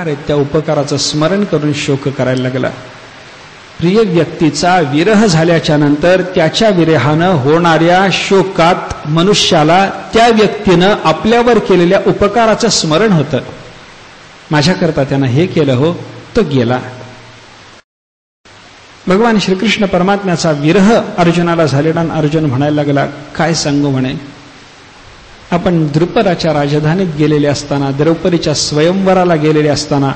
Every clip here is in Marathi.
त्या उपकाराचं स्मरण करून शोक करायला लागला. प्रिय व्यक्तीचा विरह झाल्याच्या नंतर त्याच्या विरहानं होणाऱ्या शोकात मनुष्याला त्या व्यक्तीनं आपल्यावर केलेल्या उपकाराचं स्मरण होतं. माझ्याकरता त्यानं हे केलं हो, तो गेला. भगवान श्रीकृष्ण परमात्म्याचा विरह अर्जुनाला झालेला. अर्जुन म्हणायला लागला, काय सांगू म्हणे, आपण द्रुपदाच्या राजधानीत गेलेले असताना, द्रौपदीच्या स्वयंवराला गेलेले असताना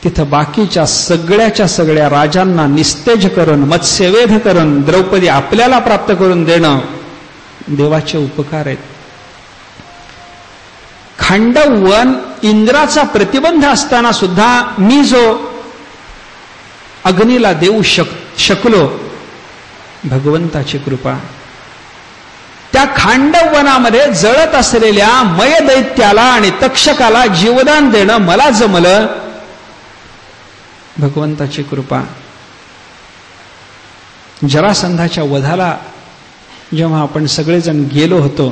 तिथं बाकीच्या सगळ्या राजांना निस्तेज करून, मत्स्यवेध करून द्रौपदी आपल्याला प्राप्त करून देणं देवाचे उपकार आहेत. खांडव वन इंद्राचा प्रतिबंध असताना सुद्धा मी जो अग्नीला देऊ शकलो, भगवंताची कृपा. त्या खांडव वनामध्ये जळत असलेल्या मयदैत्याला आणि तक्षकाला जीवदान देणं मला जमलं, भगवंताची कृपा. जरासंधाच्या वधाला जेव्हा आपण सगळेजण गेलो होतो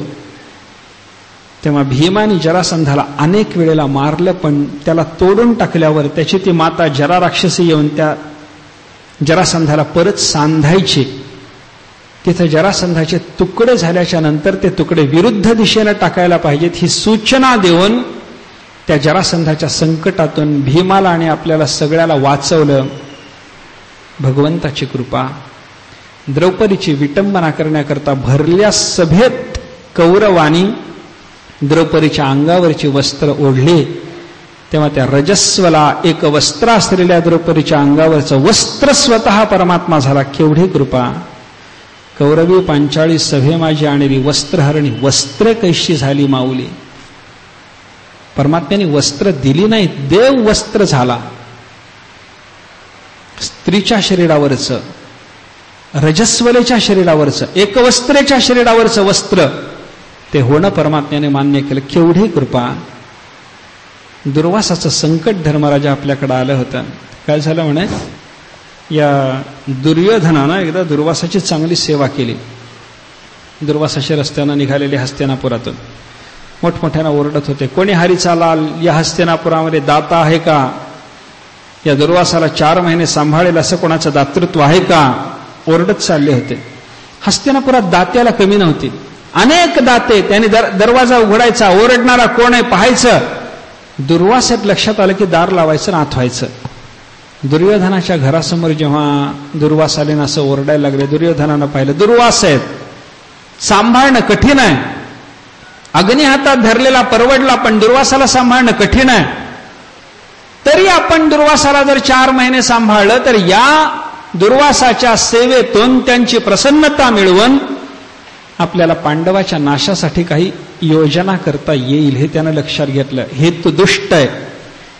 तेव्हा भीमाने जरासंधाला अनेक वेळेला मारलं, पण त्याला तोडून टाकल्यावर त्याची ती माता जरा राक्षसी येऊन त्या जरासंधाला परत सांधायची. तिथं जरासंधाचे तुकडे झाल्याच्या नंतर ते तुकडे विरुद्ध दिशेने टाकायला पाहिजेत ही सूचना देऊन त्या जरासंधाच्या संकटातून भीमाला आणि आपल्याला सगळ्याला वाचवलं, भगवंताची कृपा. द्रौपदीची विटंबना करण्याकरता भरल्या सभेत कौरवानी द्रौपदीच्या अंगावरची वस्त्र ओढली, तेव्हा त्या रजस्वला एक वस्त्र असलेल्या द्रौपदीच्या अंगावरचं वस्त्र स्वतः परमात्मा झाला. केवढी कृपा. कौरवी पांचाळी सभे माझी आणली वस्त्रहरणी, वस्त्र कैशी झाली माऊली. परमात्म्याने वस्त्र दिली नाही, देव वस्त्र झाला. स्त्रीच्या शरीरावरचं, रजस्वलेच्या शरीरावरचं, एकवस्त्रेच्या शरीरावरचं वस्त्र ते होणं परमात्म्याने मान्य केलं. केवढी कृपा. दुर्वासाचं संकट धर्मराजा आपल्याकडे आलं होतं. काय झालं म्हणे, या दुर्योधनानं एकदा दुर्वासाची चांगली सेवा केली. दुर्वासाच्या रस्त्यानं निघालेले हस्तिनापुरातून मोठमोठ्यानं ओरडत होते, कोणी हरीचा लाल या हस्तिनापुरामध्ये दाता आहे का? या दुर्वासाला 4 महिने सांभाळेल असं कोणाचं दातृत्व आहे का? ओरडत चालले होते. हस्तिनापुरात दात्याला कमी नव्हती, अनेक दाते. त्यांनी दरवाजा उघडायचा, ओरडणारा कोण आहे पाहायचं. दुर्वासात लक्षात आलं की दार लावायचं आणि आत व्हायचं. दुर्योधनाच्या घरासमोर जेव्हा दुर्वासाने असं ओरडायला लागले, दुर्योधनानं पाहिलं दुर्वास आहेत, सांभाळणं कठीण आहे. अग्नी हातात धरलेला परवडला, पण दुर्वासाला सांभाळणं कठीण आहे. तरी आपण दुर्वासाला जर 4 महिने सांभाळलं तर या दुर्वासाच्या सेवेतून त्यांची प्रसन्नता मिळवून आपल्याला पांडवाच्या नाशासाठी काही योजना करता येईल, हे त्यानं लक्षात घेतलं. हे तो दुष्ट आहे,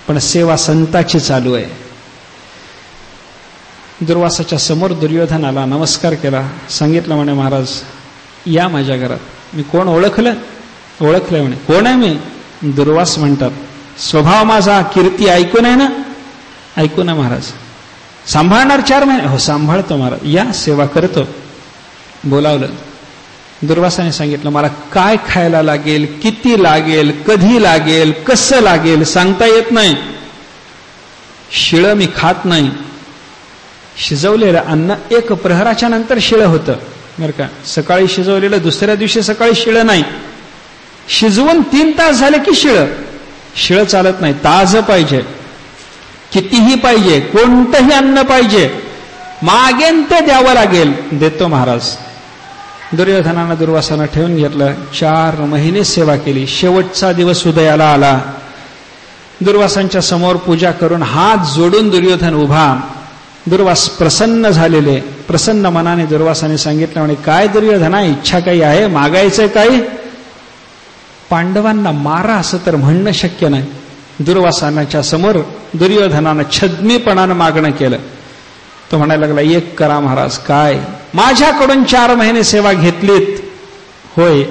पण सेवा संताची चालू आहे. दुर्वासाच्या समोर दुर्योधनाला नमस्कार केला. सांगितलं म्हणे, महाराज या माझ्या घरात. मी कोण ओळखलं म्हणे. कोण आहे मी? दुर्वास म्हणतात. स्वभाव माझा कीर्ती ऐकून आहे ना? ऐकून आहे महाराज. सांभाळणार 4 महिने? हो सांभाळतो महाराज, या सेवा करतो. बोलावलं. दुर्वासाने सांगितलं, मला काय खायला लागेल, किती लागेल, कधी लागेल, कसं लागेल सांगता येत नाही. शिळं मी खात नाही. शिजवलेलं अन्न 1 प्रहराच्या नंतर शिळं होतं बरं का. सकाळी शिजवलेलं दुसऱ्या दिवशी सकाळी शिळं नाही. शिजवून 3 तास झाले की शिळं चालत नाही. ताजं पाहिजे, कितीही पाहिजे, कोणतंही अन्न पाहिजे, मागेन ते द्यावं लागेल. देतो महाराज. दुर्योधनानं दुर्वासानं ठेवून घेतलं. 4 महिने सेवा केली. शेवटचा दिवस उदयाला आला. दुर्वासांच्या समोर पूजा करून हात जोडून दुर्योधन उभा. दुर्वास प्रसन्न झालेले. प्रसन्न मनाने दुर्वासाने सांगितलं, म्हणे काय दुर्योधना, इच्छा काही आहे, मागायचंय काही? पांडवांना मारा असं तर म्हणणं शक्य नाही. दुर्वासानाच्या समोर दुर्योधनानं छद्मीपणानं मागणं केलं. तो म्हणायला लागला, एक करा महाराज. काय? माझ्याकडून 4 महिने सेवा घेतलीत होय,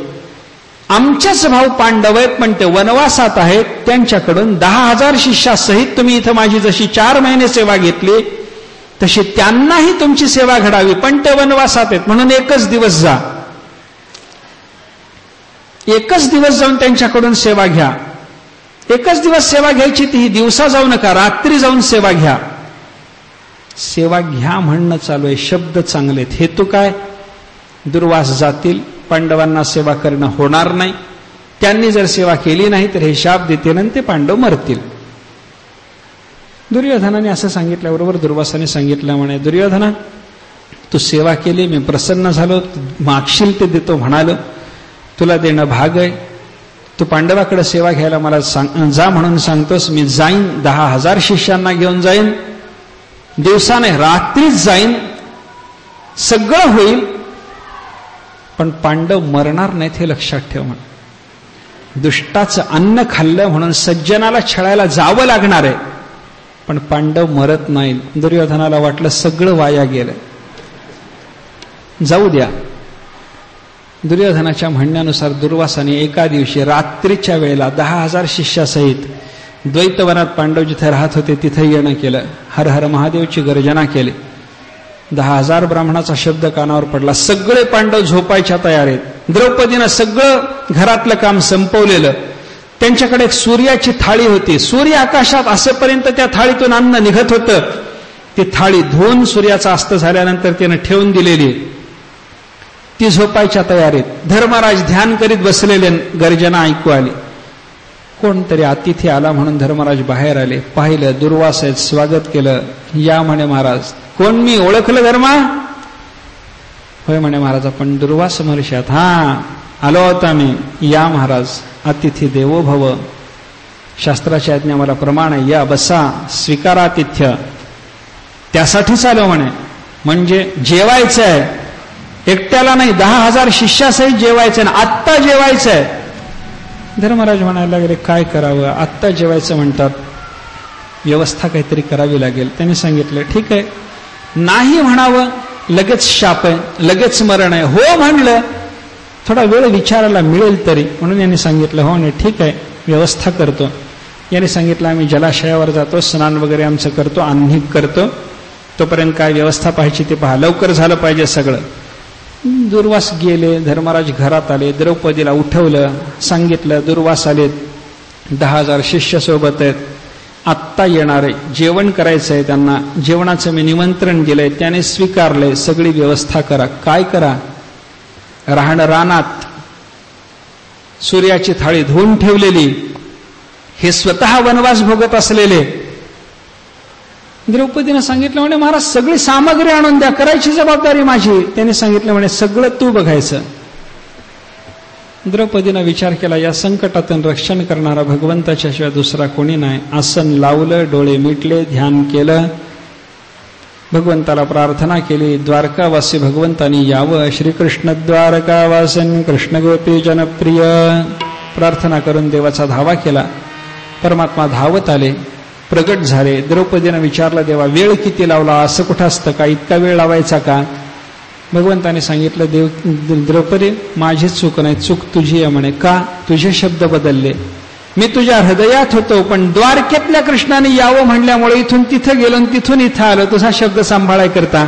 आमच्याच भाऊ पांडव आहेत पण ते वनवासात आहेत, त्यांच्याकडून 10,000 शिष्यासहित तुम्ही इथं माझी जशी 4 महिने सेवा घेतली तशी त्यांनाही तुमची सेवा घडावी, पण ते वनवासात आहेत म्हणून एकच दिवस जा. एकच दिवस जाऊन त्यांच्याकडून सेवा घ्या. एकच दिवस सेवा घ्यायची, ती दिवसा जाऊ नका, रात्री जाऊन सेवा घ्या. सेवा घ्या म्हणणं चालू आहे, शब्द चांगलेत. हेतू काय? दुर्वास जातील, पांडवांना सेवा करणं होणार नाही. त्यांनी जर सेवा केली नाही तर हे शाप देतील आणि ते पांडव मरतील. दुर्योधनाने असं सांगितल्याबरोबर दुर्वासाने सांगितलं म्हणे, दुर्योधना तू सेवा केली, मी प्रसन्न झालो, मागशील ते देतो म्हणालो, तुला देणं भाग आहे. तू पांडवाकडे सेवा घ्यायला मला जा म्हणून सांगतोस, मी जाईन, 10,000 शिष्यांना घेऊन जाईन, दिवसाने रात्रीच जाईन, सगळं होईल, पण पांडव मरणार नाहीत हे लक्षात ठेव म्हण. दुष्टाचं अन्न खाल्लं म्हणून सज्जनाला छळायला जावं लागणार आहे, पण पांडव मरत नाहीत. दुर्योधनाला वाटलं सगळं वाया गेलं, जाऊ द्या. दुर्योधनाच्या म्हणण्यानुसार दुर्वासाने एका दिवशी रात्रीच्या वेळेला 10,000 शिष्यासहित द्वैतवनात पांडव जिथे राहत होते तिथे येणं केलं. हर हर महादेवची गर्जना केली. 10,000 ब्राह्मणाचा शब्द कानावर पडला. सगळे पांडव झोपायच्या तयारीत. द्रौपदीनं सगळं घरातलं काम संपवलेलं. त्यांच्याकडे एक सूर्याची थाळी होती. सूर्य आकाशात असेपर्यंत त्या थाळीतून अन्न निघत होतं. ती थाळी धुवून सूर्याचा अस्त झाल्यानंतर तिनं ठेवून दिलेली. ती झोपायच्या तयारीत. धर्मराज ध्यान करीत बसलेले, गर्जना ऐकू आली. कोणतरी अतिथी आला म्हणून धर्मराज बाहेर आले. पाहिलं, दुर्वास स्वागत केलं. या म्हणे महाराज. कोण? मी ओळखलं धर्मा? होय म्हणे महाराज, आपण दुर्वास महर्षात. हा, आलो होता मी. या महाराज. अतिथी देवो भव. शास्त्राची आज्ञा मला प्रमाण आहे. या, बसा, स्वीकारातिथ्य. त्यासाठीच आलो म्हणे, म्हणजे जेवायचं आहे. एकट्याला नाही, 10,000 शिष्यासहित जेवायचं आहे. आत्ता जेवायचं आहे. धर्मराज म्हणायला लागले, काय करावं? आत्ता जेवायचं म्हणतात, व्यवस्था काहीतरी करावी लागेल. त्यांनी सांगितलं, ठीक आहे. नाही म्हणावं, लगेच शाप आहे, लगेच मरण आहे. हो म्हणलं, थोडा वेळ विचारायला मिळेल तरी, म्हणून यांनी सांगितलं, हो नाही, ठीक आहे, व्यवस्था करतो. यांनी सांगितलं, आम्ही जलाशयावर जातो, स्नान वगैरे आमचं करतो, आन्हिक करतो, तोपर्यंत काय व्यवस्था पाहायची ते पहा, लवकर झालं पाहिजे सगळं. दुर्वास गेले. धर्मराज घरात आले. द्रौपदीला उठवलं, सांगितलं, दुर्वास आलेत, 10,000 शिष्य सोबत आहेत, आत्ता येणारे, जेवण करायचं आहे त्यांना, जेवणाचं मी निमंत्रण दिलंय, त्याने स्वीकारलंय, सगळी व्यवस्था करा. काय करा? राहणं रानात, सूर्याची थाळी धुवून ठेवलेली, हे स्वतः वनवास भोगत असलेले. द्रौपदीनं सांगितलं म्हणे, महाराज सगळी सामग्री आणून द्या, करायची जबाबदारी माझी. त्याने सांगितलं म्हणे, सगळं तू बघायचं. द्रौपदीनं विचार केला, या संकटातून रक्षण करणारा भगवंताच्या शिवाय दुसरा कोणी नाही. आसन लावलं, डोळे मिटले, ध्यान केलं, भगवंताला प्रार्थना केली. द्वारकावासी भगवंतानी यावं. श्रीकृष्ण द्वारकावासन कृष्ण गोपी जनप्रिय प्रार्थना करून देवाचा धावा केला. परमात्मा धावत आले, प्रगट झाले. द्रौपदीनं विचारलं, देवा वेळ किती लावला? असं कुठं असतं का? इतका वेळ लावायचा का? भगवंताने सांगितलं, द्रौपदी माझीच चूक नाही, चूक तुझी आहे म्हणे. का? तुझे शब्द बदलले. मी तुझ्या हृदयात होतो, पण द्वारकेतल्या कृष्णाने यावं म्हणल्यामुळे इथून तिथं गेलो आणि तिथून इथं आलो. तुझा शब्द सांभाळाय करता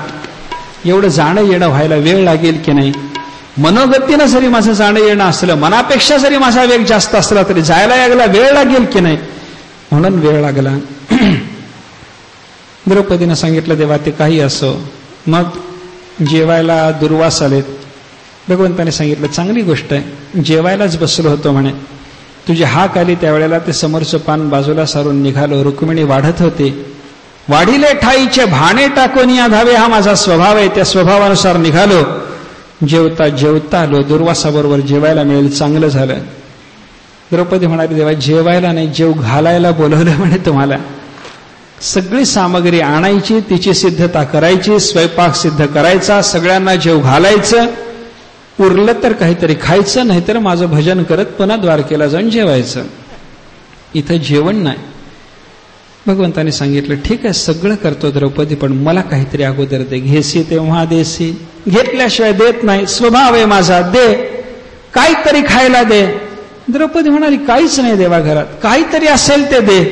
एवढं जाणं येणं व्हायला वेळ लागेल की नाही? मनोगतीनं जरी माझं जाणं येणं असलं, मनापेक्षा जरी माझा वेग जास्त असला तरी जायला यायला वेळ लागेल की नाही? म्हणून वेळ लागला. द्रौपदीनं सांगितलं, देवा ते काही असो. मग जेवायला दुर्वास आलेत. भगवंताने सांगितलं, चांगली गोष्ट आहे, जेवायलाच बसलो होतो म्हणे, तुझी हाक आली त्यावेळेला ते समोरचं पान बाजूला सारून निघालो. रुक्मिणी वाढत होते. वाढिले ठाईचे भाणे टाकून या धावे, हा माझा स्वभाव आहे, त्या स्वभावानुसार निघालो. जेवता जेवता आलो. दुर्वासाबरोबर जेवायला मिळेल, चांगलं झालं. द्रौपदी म्हणाली, देवा जेवायला नाही, जेव घालायला बोलवलं म्हणे तुम्हाला. सगळी सामग्री आणायची, तिची सिद्धता करायची, स्वयंपाक सिद्ध करायचा, सगळ्यांना जेव घालायचं, उरलं तर काहीतरी खायचं, नाहीतर माझं भजन करत पुन्हा द्वारकेला जाऊन जेवायचं. इथं जेवण नाही. भगवंताने सांगितलं, ठीक आहे, सगळं करतो द्रौपदी, पण मला काहीतरी अगोदर दे. घेसी तेव्हा देसी, घेतल्याशिवाय देत नाही, स्वभाव आहे माझा, दे, काहीतरी खायला दे. द्रौपदी म्हणाली, काहीच नाही देवा घरात, काहीतरी असेल ते दे.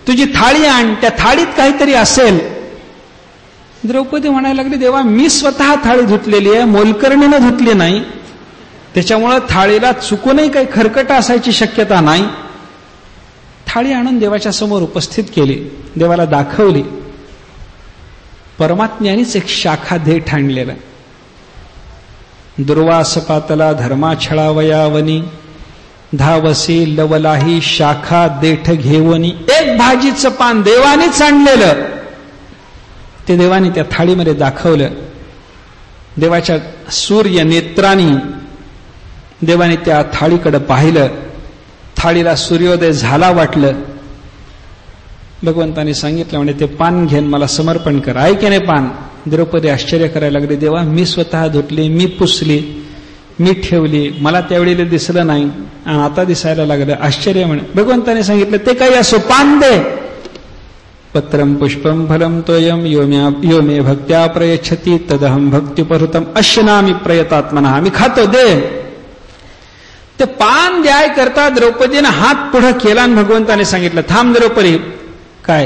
तुझी थाळी आण, त्या थाळीत काहीतरी असेल. द्रौपदी म्हणायला लागली, देवा मी स्वतः थाळी धुतलेली आहे, मोलकर्णीनं धुतली नाही, त्याच्यामुळं थाळीला चुकूनही काही खरकट असायची शक्यता नाही. थाळी आणून देवाच्या समोर उपस्थित केली, देवाला दाखवली. परमात्म्यानेच एक शाखा देठ आणलेला. दुर्वास पातला धर्मा छळावयावनी, धावसी लवलाही शाखा देठ घेवनी. एक भाजीचं पान देवानेच आणलेलं, ते देवाने त्या थाळीमध्ये दाखवलं. देवाच्या सूर्य नेत्रांनी देवाने त्या थाळीकडे पाहिलं. थाळीला सूर्योदय झाला वाटलं. भगवंताने सांगितलं, म्हणे ते पान घेऊन मला समर्पण कर. ऐकेने पान. द्रौपदी आश्चर्य करायला लागली. देवा, मी स्वतः धुतली, मी पुसली, मी ठेवली, मला त्यावेळेला दिसलं नाही आणि आता दिसायला लागलं. आश्चर्य म्हणे. भगवंताने सांगितलं, ते काही असो, पान दे. पत्रम पुष्पम फलम तोयम यो मे भक्त्या प्रयच्छति तदहम भक्तिपहृतम अश्नामी प्रयतात्मना. मी खातो, दे. ते पान द्याय करता द्रौपदीने हात पुढे केला आणि भगवंताने सांगितलं, थांब द्रौपदी. काय?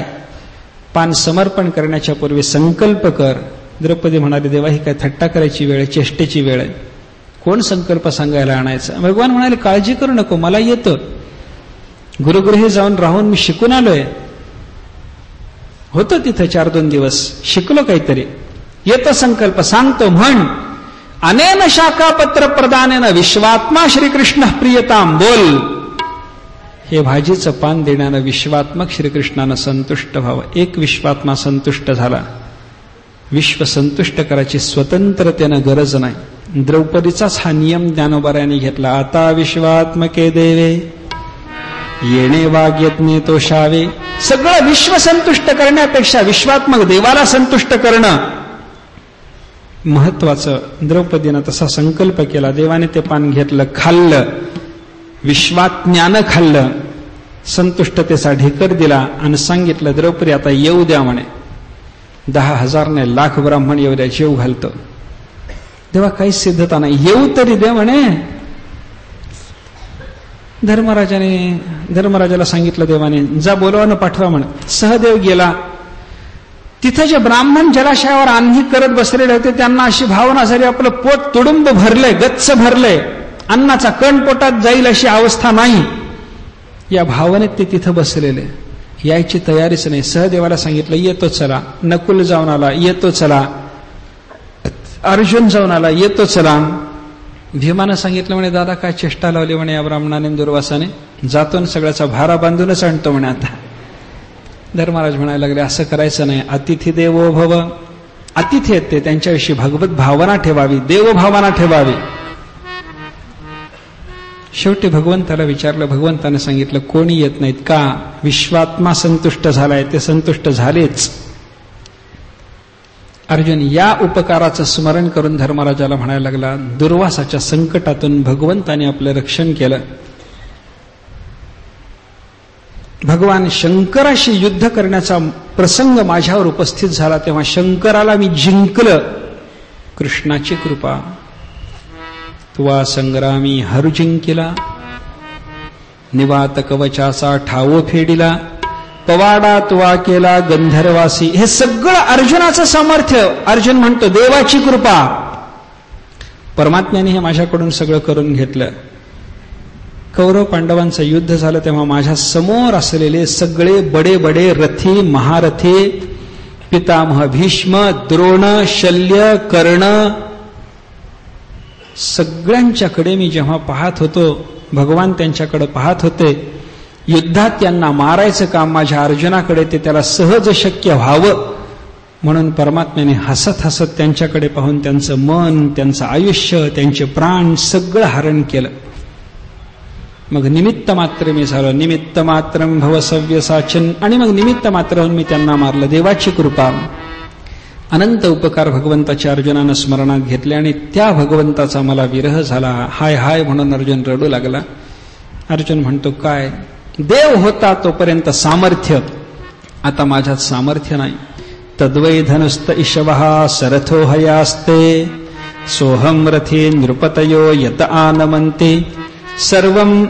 पान समर्पण करण्याच्या पूर्वी संकल्प कर. द्रौपदी म्हणाली, देवा, ही काय थट्टा करायची वेळ आहे, चेष्टेची वेळ आहे. कोण संकल्प सांगायला आणायचा? भगवान म्हणाले, काळजी करू नको, मला येतं. गुरुगृही जाऊन राहून मी शिकून आलोय. होतो तिथं 4-2 दिवस, शिकलो काहीतरी. येतो संकल्प, सांगतो. म्हण, अनेन शाखा पत्र प्रदानेन विश्वात्मा श्रीकृष्ण प्रियताम. बोल. हे भाजीचं पान देण्यानं विश्वात्मक श्रीकृष्णानं संतुष्ट व्हावं. एक विश्वात्मा संतुष्ट झाला. विश्व संतुष्ट करायची स्वतंत्रतेनं गरज नाही. द्रौपदीचाच हा नियम ज्ञानोबाराने घेतला. आता विश्वात्मके देवे येणे वाग्यज्ञे तोषावे. सगळं विश्व संतुष्ट करण्यापेक्षा विश्वात्मक देवाला संतुष्ट करणं महत्वाचं. द्रौपदीनं तसा संकल्प केला. देवाने ते पान घेतलं, खाल्लं, विश्वात्म्यानं खाल्लं, संतुष्टतेचा ढेकर दिला आणि सांगितलं, द्रौपदी आता येऊ द्या म्हणे. 10,000 नाही, लाख ब्राह्मण येऊ द्या, जेव घालतो. देवा, काही सिद्धता नाही, येऊ तरी दे म्हणे. धर्मराजाला सांगितलं देवाने, जा बोलवानं पाठवा म्हणे. सहदेव गेला. तिथं जे ब्राह्मण जलाशयावर आन्ही करत बसलेले होते त्यांना अशी भावना झाली, आपलं पोट तुडुंब भरलंय, गच्च भरलंय, अन्नाचा कण पोटात जाईल अशी अवस्था नाही. या भावनेत ते तिथं बसलेले, यायची तयारीच नाही. सहदेवाला सांगितलं, येतो चला. नकुल जाऊन आला, येतो चला. अर्जुन जाऊन आला, येतो चला. भीमानं सांगितलं, म्हणे दादा काय चेष्टा लावली म्हणे या ब्राह्मणाने दुर्वासाने, जातो सगळ्याचा भारा बांधूनच आणतो म्हणे. आता धर्मराज म्हणायला लागले, असं करायचं नाही. अतिथी देवो भव. अतिथी आहेत ते, त्यांच्याविषयी भगवत भावना ठेवावी, देवभावना ठेवावी. शेवटी भगवंताला विचारलं. भगवंताने सांगितलं, कोणी येत नाहीत का? विश्वात्मा संतुष्ट झालाय. ते संतुष्ट झालेच. अर्जुन या उपकाराचं स्मरण करून धर्मराजाला म्हणायला लागला, दुर्वासाच्या संकटातून भगवंताने आपलं रक्षण केलं. भगवान शंकराशी युद्ध करण्याचा प्रसंग माझ्यावर उपस्थित झाला तेव्हा शंकराला मी जिंकलं. कृष्णाची कृपा. तुवा संग्रामी हरु जिंकिला, निवात कवचाचा ठाव फेडिला, पवाडा तुवा केला गंधर्वासी. हे सगळं अर्जुनाचं सामर्थ्य. अर्जुन म्हणतो देवाची कृपा. परमात्म्याने हे माझ्याकडून सगळं करून घेतलं. कौरव पांडवांचं युद्ध झालं तेव्हा माझ्या समोर असलेले सगळे बडे बडे रथी महारथी, पितामह भीष्म, द्रोण, शल्य, कर्ण, सगळ्यांच्याकडे मी जेव्हा पाहत होतो, भगवान त्यांच्याकडे पाहत होते. युद्धात त्यांना मारायचं काम माझ्या अर्जुनाकडे, ते त्याला सहज शक्य व्हावं म्हणून परमात्म्याने हसत हसत त्यांच्याकडे पाहून त्यांचं मन, त्यांचं आयुष्य, त्यांचे प्राण सगळं हरण केलं. मग निमित्त मात्र मी झालो. निमित्त मात्रम भव सव्यसाचन. आणि मग निमित्त मात्र होऊन मी त्यांना मारलं. देवाची कृपा. अनंत उपकार भगवंताच्या अर्जुनानं स्मरणात घेतले आणि त्या भगवंताचा मला विरह झाला. हाय हाय म्हणून अर्जुन रडू लागला. अर्जुन म्हणतो, काय देव होता तोपर्यंत सामर्थ्य, आता माझ्यात सामर्थ्य नाही. तद्वै धनुस्त ईशवः सरथो हयास्ते, सोहम रथे नृपतयो यत आनमन्ते, सर्वं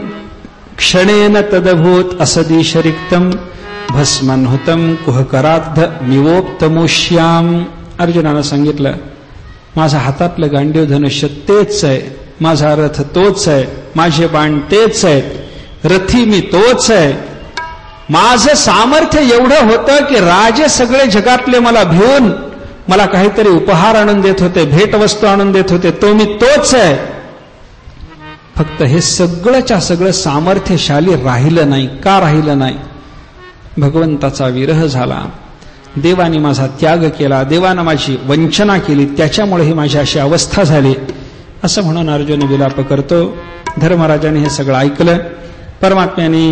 क्षणेन तदभूत असदीश रिक्तम, भस्मन्हुतम कुहकराद्ध मिवोप्तमुष्याम. अर्जुनानं सांगितलं, माझा हातातलं गांडीव धनुष्य तेच आहे, माझा रथ तोच आहे, माझे बाण तेच आहेत, रथी मी तोच आहे. माझं सामर्थ्य एवढं होतं की राजे सगळे जगातले मला भिवून मला काहीतरी उपहार आणून देत होते, भेटवस्तू आणून देत होते, तो मी तोच आहे. फक्त हे सगळंच्या सगळं सामर्थ्यशाली राहिलं नाही. का राहिलं नाही? भगवंताचा विरह झाला, देवाने माझा त्याग केला, देवानं माझी वंचना केली, त्याच्यामुळे ही माझी अशी अवस्था झाली, असं म्हणून अर्जुन विलाप करतो. धर्मराजाने हे सगळं ऐकलं. परमात्म्याने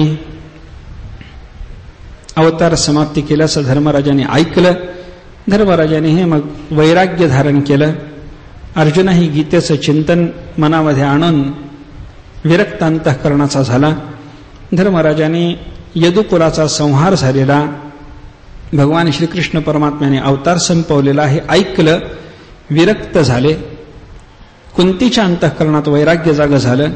अवतार समाप्ती केल्याचं धर्मराजाने ऐकलं. धर्मराजाने हे मग वैराग्य धारण केलं. अर्जुनही गीतेचं चिंतन मनामध्ये आणून विरक्त अंतःकरणाचा झाला. धर्मराजाने यदुकुलाचा संहार झालेला, भगवान श्रीकृष्ण परमात्म्याने अवतार संपवलेला हे ऐकलं, विरक्त झाले. कुंतीच्या अंतःकरणात वैराग्य जागं झालं.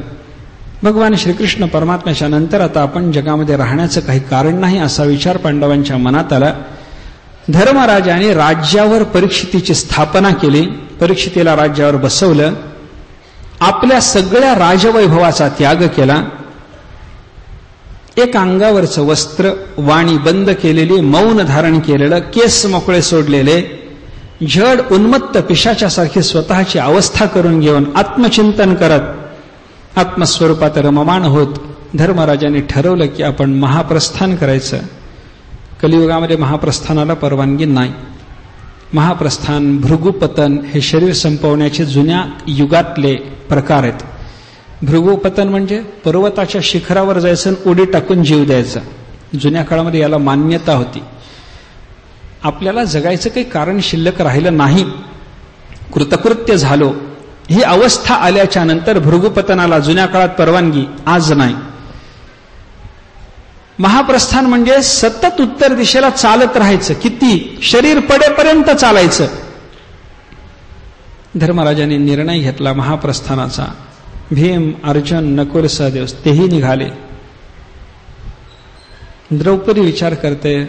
भगवान श्रीकृष्ण परमात्म्याच्या नंतर आता आपण जगामध्ये राहण्याचं काही कारण नाही असा विचार पांडवांच्या मनात आला. धर्मराजाने राज्यावर परीक्षितीची स्थापना केली. परीक्षितीला राज्यावर बसवलं. आपल्या सगळ्या राजवैभवाचा त्याग केला. एक अंगावरचं वस्त्र, वाणी बंद केलेली, मौन धारण केलेलं, केस मोकळे सोडलेले, जड उन्मत्त पिशाच्यासारखी स्वतःची अवस्था करून घेऊन आत्मचिंतन करत आत्मस्वरूपात रममाण होत धर्मराजाने ठरवलं की आपण महाप्रस्थान करायचं. कलियुगामध्ये महाप्रस्थानाला परवानगी नाही. महाप्रस्थान, भृगुपतन हे शरीर संपवण्याचे जुन्या युगातले प्रकार आहेत. भृगुपतन म्हणजे पर्वताच्या शिखरावर जायचं, उडी टाकून जीव द्यायचा. जुन्या काळामध्ये याला मान्यता होती. आपल्याला जगायचं काही कारण शिल्लक राहिलं नाही, कृतकृत्य झालो, ही अवस्था आल्याच्या नंतर भृगुपतनाला जुन्या काळात परवानगी, आज नाही. महाप्रस्थान म्हणजे सतत उत्तर दिशेला चालत राहायचं, किती शरीर पडेपर्यंत चालायचं. धर्मराजाने निर्णय घेतला महाप्रस्थानाचा. भीम, अर्जुन, नकुल, सहदेव तेही निघाले. द्रौपदी विचार करते,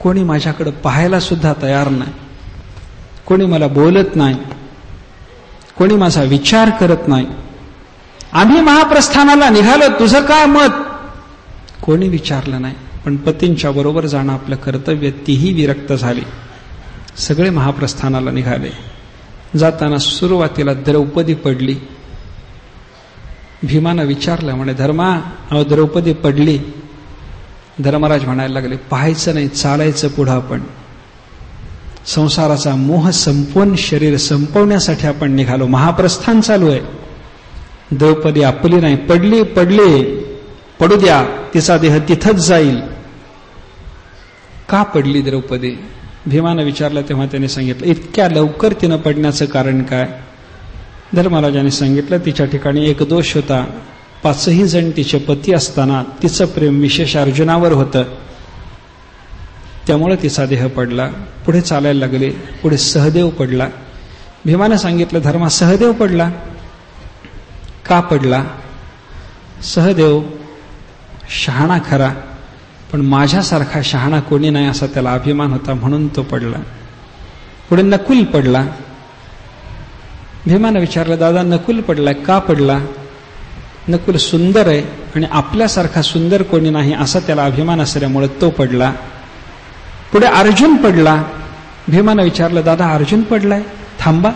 कोणी माझ्याकडे पाहायला सुद्धा तयार नाही, कोणी मला बोलत नाही, कोणी माझा विचार करत नाही. आम्ही महाप्रस्थानाला निघालो, तुझं काय मत? कोणी विचारलं नाही. पण पतींच्या बरोबर जाणं आपलं कर्तव्य, तीही विरक्त झाली. सगळे महाप्रस्थानाला निघाले. जाताना सुरुवातीला द्रौपदी पडली. भीमानं विचारलं, म्हणे धर्मा, अहो द्रौपदी पडली. धर्मराज म्हणायला लागले, पाहायचं नाही, चालायचं पुढं. आपण संसाराचा मोह संपवून शरीर संपवण्यासाठी आपण निघालो, महाप्रस्थान चालू आहे. द्रौपदी आपली नाही, पडली, पडू द्या, तिचा देह तिथंच जाईल. का पडली द्रौपदी? भीमानं विचारलं तेव्हा त्याने सांगितलं, इतक्या लवकर तिनं पडण्याचं कारण काय? धर्मराजाने सांगितलं, तिच्या ठिकाणी एक दोष होता. 5ही जण तिचे पती असताना तिचं प्रेम विशेष अर्जुनावर होतं, त्यामुळे तिचा देह पडला. पुढे चालायला लागले. पुढे सहदेव पडला. भीमानं सांगितलं, धर्मा, सहदेव पडला. का पडला? सहदेव शहाणा खरा, पण माझ्यासारखा शहाणा कोणी नाही असा त्याला अभिमान होता, म्हणून तो पडला. पुढे नकुल पडला. भीमानं विचारलं, दादा नकुल पडलाय, का पडला? नकुल सुंदर आहे आणि आपल्यासारखा सुंदर कोणी नाही असा त्याला अभिमान असल्यामुळे तो पडला. पुढे अर्जुन पडला. भीमानं विचारलं, दादा अर्जुन पडलाय, थांबा,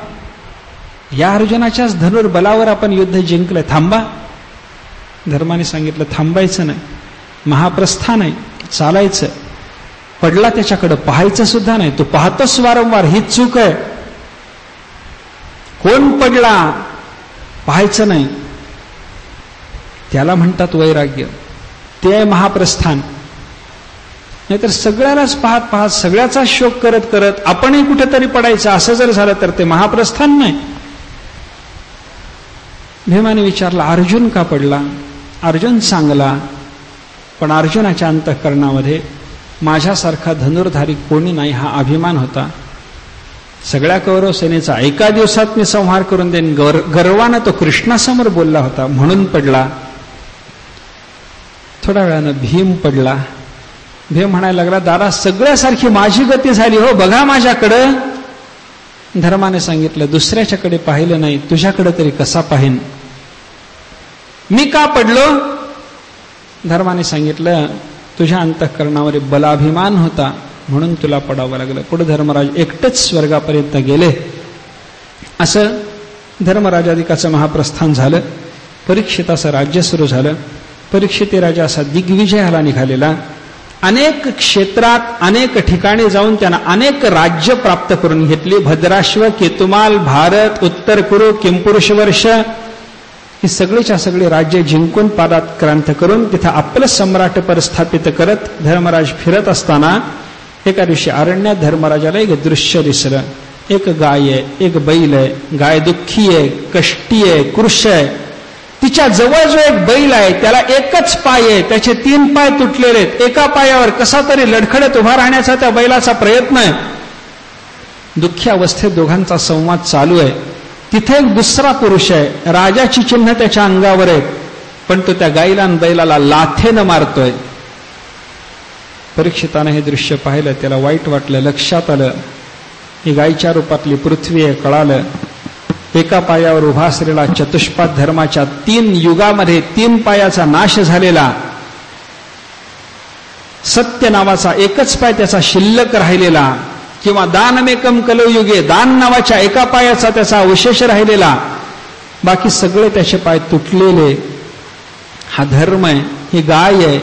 या अर्जुनाच्याच धनुर्बलावर आपण युद्ध जिंकलंय, थांबा. धर्माने सांगितलं, थांबायचं नाही, महाप्रस्थान आहे, चालायचं. पडला त्याच्याकडे पाहायचं सुद्धा नाही, तू पाहतोस वारंवार, हीच चूक आहे. कोण पडला पाहायचं नाही, त्याला म्हणतात वैराग्य. ते आहे महाप्रस्थान. नाहीतर सगळ्यालाच पाहत पाहत, सगळ्याचा शोक करत करत आपणही कुठेतरी पडायचं, असं जर झालं तर ते महाप्रस्थान नाही. भीमाने विचारला, अर्जुन का पडला? अर्जुन चांगला, पण अर्जुनाच्या अंतःकरणामध्ये माझ्यासारखा धनुर्धारी कोणी नाही हा अभिमान होता. सगळ्या कौरव सेनेचा एका दिवसात मी संहार करून देईन, गर्वानं तो कृष्णासमोर बोलला होता, म्हणून पडला. थोड्या वेळानं भीम पडला. भीम म्हणायला लागला, दादा सगळ्यासारखी माझी गती झाली हो, बघा माझ्याकडं. धर्माने सांगितलं, दुसऱ्याच्याकडे पाहिलं नाही, तुझ्याकडे तरी कसा पाहिन? मी का पडलो? धर्माने सांगितलं, तुझ्या अंतःकरणावर बलाभिमान होता म्हणून तुला पडावं लागलं. पुढे धर्मराज एकटेच स्वर्गापर्यंत गेले. असं धर्मराजाधिकाचं महाप्रस्थान झालं. परीक्षिताचं राज्य सुरू झालं. परीक्षिती राजा असा दिग्विजयाला निघालेला. अनेक क्षेत्रात अनेक ठिकाणी जाऊन त्यांना अनेक राज्य प्राप्त करून घेतली. भद्राश्व, केतुमाल, भारत, उत्तर कुरु, किंपुरुषवर्ष ही सगळीच्या सगळी राज्य जिंकून पादात क्रांत करून तिथं आपलं सम्राट प्रस्थापित करत धर्मराज फिरत असताना एका दिवशी अरण्यात धर्मराजाला एक दृश्य दिसलं. एक गाय आहे, एक बैल आहे. गाय दुःखी आहे, कष्टी आहे, कृश आहे. तिच्या जवळ जो एक बैल आहे त्याला एकच पाय आहे, त्याचे 3 पाय तुटलेले आहेत. एका पायावर कसा तरी लडखडत उभा राहण्याचा त्या बैलाचा प्रयत्न आहे. दुःखी अवस्थेत दोघांचा संवाद चालू आहे. तिथे एक दुसरा पुरुष आहे. राजाची चिन्ह त्याच्या अंगावर आहेत, पण तो त्या गाईला आणि बैलाला लाथेनं मारतोय. परीक्षितानं हे दृश्य पाहिलं. त्याला वाईट वाटलं. लक्षात आलं ही गायीच्या रूपातली पृथ्वी आहे. कळालं एका पायावर उभा असलेला चतुष्पाद धर्माच्या 3 युगामध्ये 3 पायाचा नाश झालेला, सत्य नावाचा एकच पाय त्याचा शिल्लक राहिलेला, किंवा दानमेकम कलयुगे दान नावाच्या एका पायाचा त्याचा अवशेष राहिलेला, बाकी सगळे त्याचे पाय तुटलेले. हा धर्म आहे, ही गाय आहे.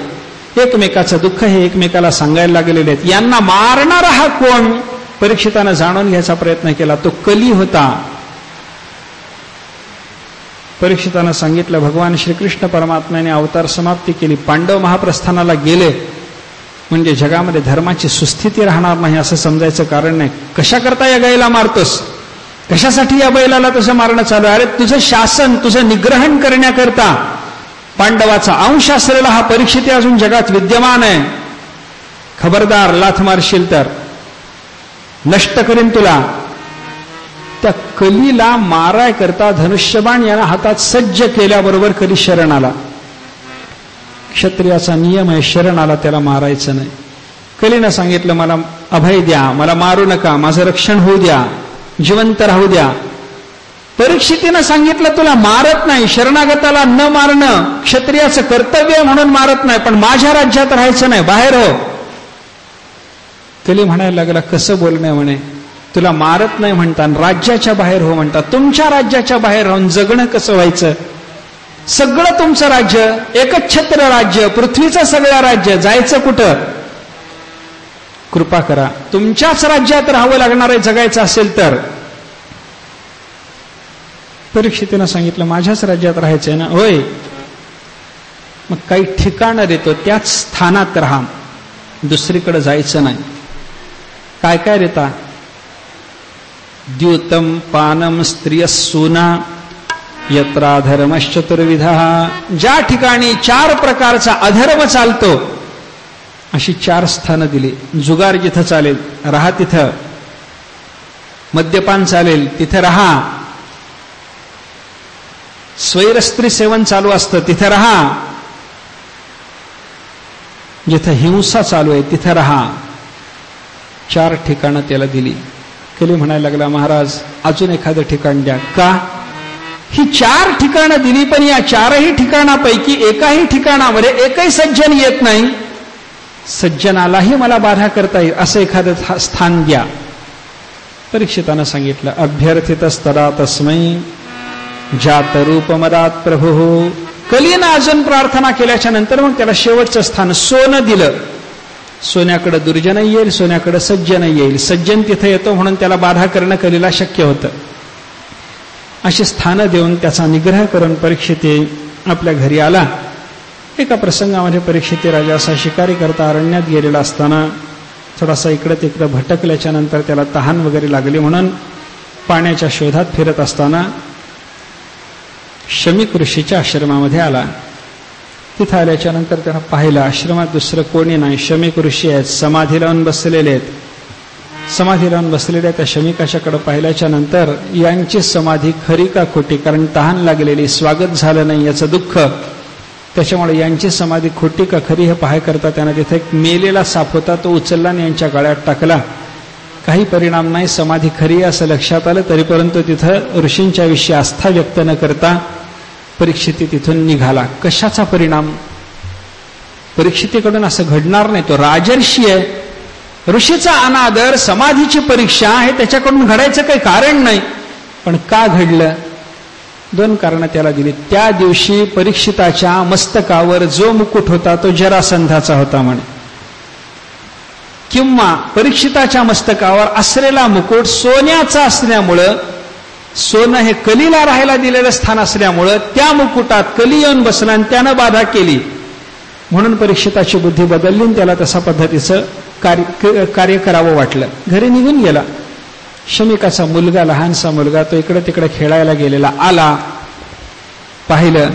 एकमेकाचं दुःख हे एकमेकाला सांगायला लागलेले आहेत. यांना मारणारा हा कोण? परीक्षितानं जाणून घ्यायचा प्रयत्न केला. तो कली होता. परीक्षितानं सांगितलं भगवान श्रीकृष्ण परमात्म्याने अवतार समाप्ती केली. पांडव महाप्रस्थानाला गेले म्हणजे जगामध्ये धर्माची सुस्थिती राहणार नाही असं समजायचं कारण नाही. कशा करता या गायीला मारतोस? कशासाठी या बैलाला तसं मारणं चालू? अरे तुझं शासन, तुझं निग्रहण करण्याकरता पांडवाचा अंश असलेला हा परीक्षिती अजून जगात विद्यमान आहे. खबरदार, लाथ मारशील तर नष्ट करीन तुला. त्या कलीला माराय करता धनुष्यबाण याला हातात सज्ज केल्याबरोबर कली शरण आला. क्षत्रियाचा नियम आहे, शरण आला त्याला मारायचं नाही. कलीनं सांगितलं मला अभय द्या, मला मारू नका, माझं रक्षण होऊ द्या, जिवंत राहू द्या. परीक्षितीनं सांगितलं तुला मारत नाही, शरणागताला न मारणं क्षत्रियाचं कर्तव्य म्हणून मारत नाही, पण माझ्या राज्यात राहायचं नाही, बाहेर हो. कली म्हणायला लागला कसं बोलणं म्हणे, तुला मारत नाही म्हणता राज्याच्या बाहेर हो म्हणता. तुमच्या राज्याच्या बाहेर राहून जगणं कसं व्हायचं? सगळं तुमचं राज्य, एकच छत्र राज्य, पृथ्वीचं सगळं राज्य, जायचं कुठं? कृपा करा, तुमच्याच राज्यात राहावं लागणार आहे जगायचं असेल तर. परीक्षितीनं सांगितलं माझ्याच राज्यात राहायचंय ना. होय, मग काही ठिकाणं देतो, त्याच स्थानात राहा, दुसरीकडे जायचं नाही. काय काय देता? द्यूतम पानम स्त्रियसूना यत्राधर्मश्चतुर्विधा. ज्या ठिकाणी 4 प्रकारचा अधर्म चालतो अशी 4 स्थानं दिली. जुगार जिथं चालेल राहा तिथं, मद्यपान चालेल तिथं राहा, स्वैरस्त्री सेवन चालू असतं तिथं राहा, जिथं हिंसा चालू आहे तिथं राहा. 4 ठिकाणं त्याला दिली. कली म्हणायला लागला महाराज अजून एखादं ठिकाण द्या. का? ही 4 ठिकाणं दिली, पण या 4ही ठिकाणापैकी एकाही ठिकाणामध्ये एकही सज्जन येत नाही. सज्जनालाही मला बाधा करता येईल असं एखादं स्थान द्या. परीक्षितानं सांगितलं अभ्यर्थितस्तदा तस्मै जातरूपमदात प्रभू. कलीनं अजून प्रार्थना केल्याच्या नंतर मग त्याला शेवटचं स्थान सोनं दिलं. सोन्याकडे दुर्जन येईल, सोन्याकडे सज्जन येईल. सज्जन तिथे येतो म्हणून त्याला बाधा करणं कलीला शक्य होतं. अशी स्थानं देऊन त्याचा निग्रह करून परीक्षिती आपल्या घरी आला. एका प्रसंगामध्ये परीक्षिती राजा असा शिकारी करता अरण्यात गेलेला असताना थोडासा इकडे तिकडे भटकल्याच्या नंतर त्याला तहान वगैरे लागली म्हणून पाण्याच्या शोधात फिरत असताना शमीक ऋषीच्या आश्रमामध्ये आला. तिथं आल्याच्या नंतर त्यानं पाहिलं आश्रमात दुसरं कोणी नाही, शमीक ऋषी आहेत, समाधी लावून बसलेले आहेत. समाधी लावून बसलेल्या त्या शमिकाच्याकडे पाहिल्याच्या नंतर यांची समाधी खरी का खोटी, कारण तहान लागलेली, स्वागत झालं नाही याचं दुःख, त्याच्यामुळे यांची समाधी खोटी का खरी हे पाहाय करता त्यानं तिथे एक मेलेला साप होता तो उचलला आणि यांच्या गळ्यात टाकला. काही परिणाम नाही, समाधी खरी असं लक्षात आलं. तरी परंतु तिथं ऋषींच्या विषयी आस्था व्यक्त न करता परीक्षिती तिथून निघाला. कशाचा परिणाम? परीक्षितेकडून असं घडणार नाही, तो राजर्षी आहे. ऋषीचा अनादर, समाधीची परीक्षा हे त्याच्याकडून घडायचं काही कारण नाही. पण का घडलं? 2 कारणं त्याला दिली. त्या दिवशी परीक्षिताच्या मस्तकावर जो मुकुट होता तो जरासंधाचा होता म्हणे, किंवा परीक्षिताच्या मस्तकावर असलेला मुकुट सोन्याचा असल्यामुळं, सोनं हे कलीला राहायला दिलेलं स्थान असल्यामुळं त्या मुकुटात कली येऊन बसला आणि त्यानं बाधा केली. म्हणून परीक्षिताची बुद्धी बदलली आणि त्याला तसा पद्धतीचं कार्य करावं वाटलं. घरी निघून गेला. शमिकाचा मुलगा, लहानसा मुलगा, तो इकडे तिकडे खेळायला गेलेला, आला, पाहिलं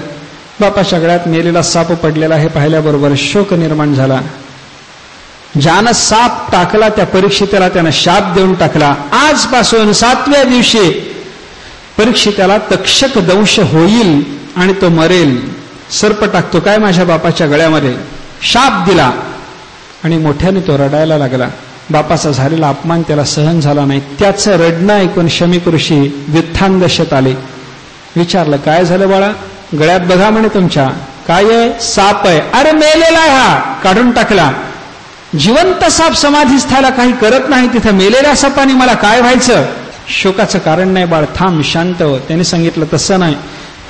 बापाच्या गळ्यात मेलेला साप पडलेला हे पाहिल्याबरोबर शोक निर्माण झाला. ज्यानं साप टाकला त्या परीक्षितेला त्यानं शाप देऊन टाकला. आजपासून 7व्या दिवशी परीक्षितेला तक्षक दंश होईल आणि तो मरेल. सर्प टाकतो काय माझ्या बापाच्या गळ्यामध्ये, शाप दिला. आणि मोठ्याने तो रडायला लागला. बापाचा झालेला अपमान त्याला सहन झाला नाही. त्याचं रडणं ऐकून शमीक ऋषी व्युत्थानदशेत आले. विचारलं, काय झालं बाळा? गळ्यात बघा म्हणे तुमच्या. काय आहे? साप आहे. अरे मेलेला आहे हा, काढून टाकला. जिवंत साप समाधीस्थाला काही करत नाही, तिथं मेलेल्या सापाने मला काय व्हायचं? शोकाचं कारण नाही बाळ, थांब, शांत हो. त्यांनी सांगितलं, तसं नाही,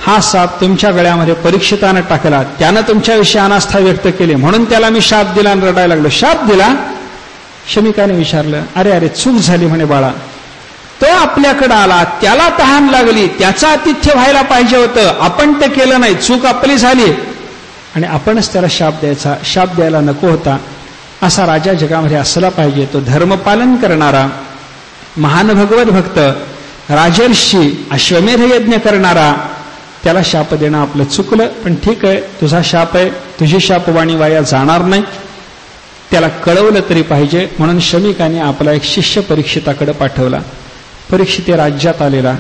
हा साप तुमच्या गळ्यामध्ये परीक्षितानं टाकला, त्यानं तुमच्याविषयी अनास्था व्यक्त केली म्हणून त्याला मी शाप दिला आणि रडायला लागलो. शाप दिला? शमिकाने विचारलं. अरे चूक झाली म्हणे बाळा. तो आपल्याकडे आला, त्याला तहान लागली, त्याचं आतिथ्य व्हायला पाहिजे होतं, आपण ते केलं नाही, चूक आपली झाली आणि आपणच त्याला शाप द्यायचा, शाप द्यायला नको होता. असा राजा जगामध्ये असला पाहिजे, तो धर्मपालन करणारा, महान भगवत भक्त, राजर्षी, अश्वमेध यज्ञ करणारा, त्याला शाप देणं आपलं चुकलं. पण ठीक आहे, तुझा शाप आहे, तुझी शापवाणी वाया जाणार नाही, त्याला कळवलं तरी पाहिजे. म्हणून शमिकाने आपला एक शिष्य परीक्षिताकडे पाठवला. परीक्षित राज्यात आलेला.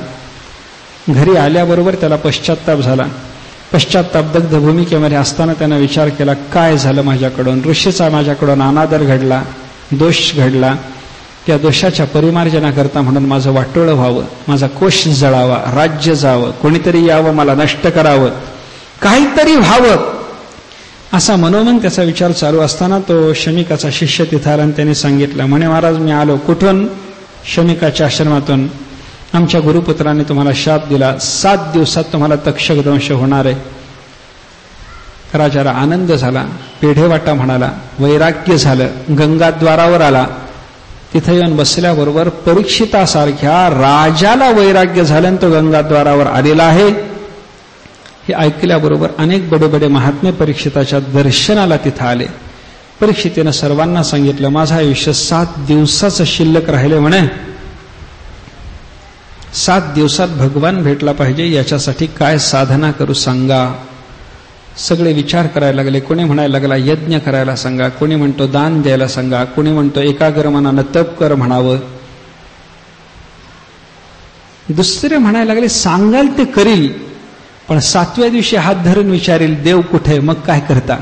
घरी आल्याबरोबर त्याला पश्चात्ताप झाला. पश्चात्तापदग्ध भूमिकेमध्ये असताना त्यानं विचार केला, काय झालं माझ्याकडून? ऋषीचा माझ्याकडून अनादर घडला, दोष घडला. त्या दोषाच्या परिमार्जनाकरता म्हणून माझं वाटोळं व्हावं, माझा कोश जळावा, राज्य जावं, कोणीतरी यावं, मला नष्ट करावं, काहीतरी व्हावं, असा मनोमन त्याचा विचार चालू असताना तो शमिकाचा शिष्य तिथं आला आणि त्याने सांगितलं, म्हणे महाराज मी आलो. कुठून? शमिकाच्या आश्रमातून. आमच्या गुरुपुत्राने तुम्हाला शाप दिला, 7 दिवसात तुम्हाला तक्षक दंश होणार आहे. राजाला आनंद झाला, पेढेवाटा म्हणाला, वैराग्य झालं. गंगाद्वारावर आला. तिथं येऊन बसल्याबरोबर परीक्षितासारख्या राजाला वैराग्य झालं, तो गंगाद्वारावर आलेला आहे. हे ऐकल्याबरोबर अनेक बडे बडे महात्मे परीक्षिताच्या दर्शनाला तिथं आले. परीक्षितेनं सर्वांना सांगितलं, माझं आयुष्य 7 दिवसाचं शिल्लक राहिले म्हणे. 7 दिवसात भगवान भेटला पाहिजे, याच्यासाठी काय साधना करू सांगा. सगळे विचार करायला लागले. कोणी म्हणायला लागला यज्ञ करायला सांगा, कोणी म्हणतो दान द्यायला सांगा, कोणी म्हणतो एकाग्र मनानं तप कर म्हणावं. दुसरे म्हणायला लागले सांगाल ते करील, पण 7व्या दिवशी हात धरून विचारेल देव कुठे, मग काय करता?